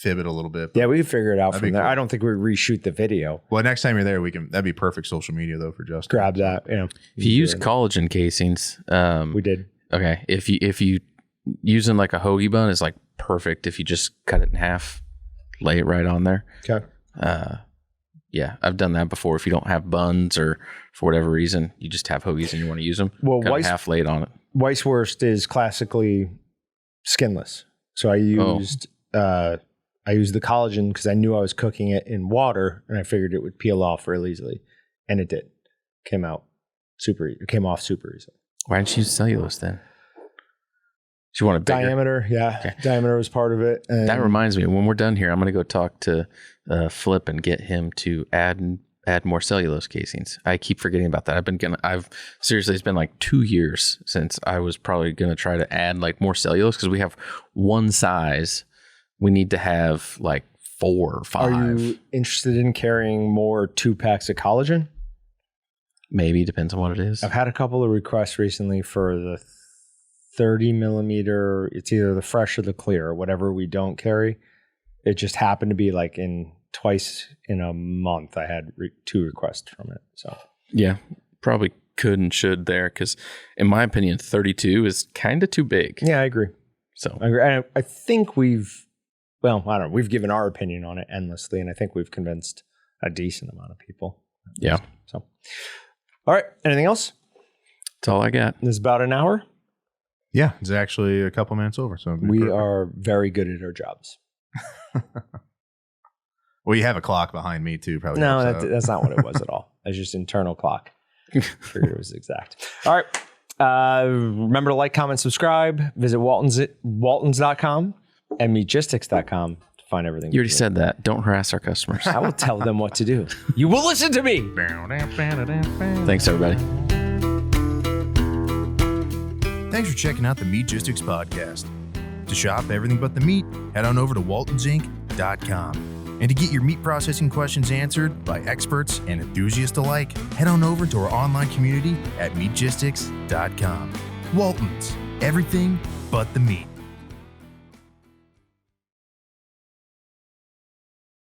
fib it a little bit. Yeah, we can figure it out That'd from be there. cool. I don't think we reshoot the video. Well, next time you're there, that'd be perfect social media though for Justin. Grab that. Yeah. If you use collagen casings, We did. okay. If you using like a hoagie bun is like perfect. If you just cut it in half, lay it right on there. Okay. Yeah, I've done that before. If you don't have buns or for whatever reason, you just have hoagies and you want to use them. Well, cut it half, lay it on it. Weisswurst is classically skinless. So I used the collagen because I knew I was cooking it in water and I figured it would peel off real easily. And it did. Came off super easily. Why didn't you use cellulose then? Do you want a bigger Diameter, yeah. Okay. Diameter was part of it. And That reminds me, when we're done here, I'm going to go talk to Flip and get him to add more cellulose casings. I keep forgetting about that. I've seriously, it's been like 2 years since I was probably going to try to add like more cellulose because we have one size. We need to have like 4 or 5. Are you interested in carrying more 2 packs of collagen? Maybe, depends on what it is. I've had a couple of requests recently for the 30 millimeter. It's either the fresh or the clear, whatever we don't carry. It just happened to be like twice in a month. I had 2 requests from it. So Yeah, probably could and should there because in my opinion, 32 is kind of too big. yeah, I agree. So I agree. I think we've given our opinion on it endlessly, and I think we've convinced a decent amount of people. yeah, So, all right. Anything else? that's all I got. This is about an hour. Yeah, it's actually a couple minutes over. So it'd be We perfect. are very good at our jobs. Well, you have a clock behind me too. Probably. No, helps out. that's not what it was at all. It's just internal clock. Figured it was exact. All right. Remember to like, comment, subscribe. Visit Waltons.com and Meatgistics.com to find everything. You already said that. Don't harass our customers. I will tell them what to do. You will listen to me. Thanks, everybody. Thanks for checking out the Meatgistics Podcast. To shop everything but the meat, head on over to waltonsinc.com. And to get your meat processing questions answered by experts and enthusiasts alike, head on over to our online community at meatgistics.com. Waltons, everything but the meat.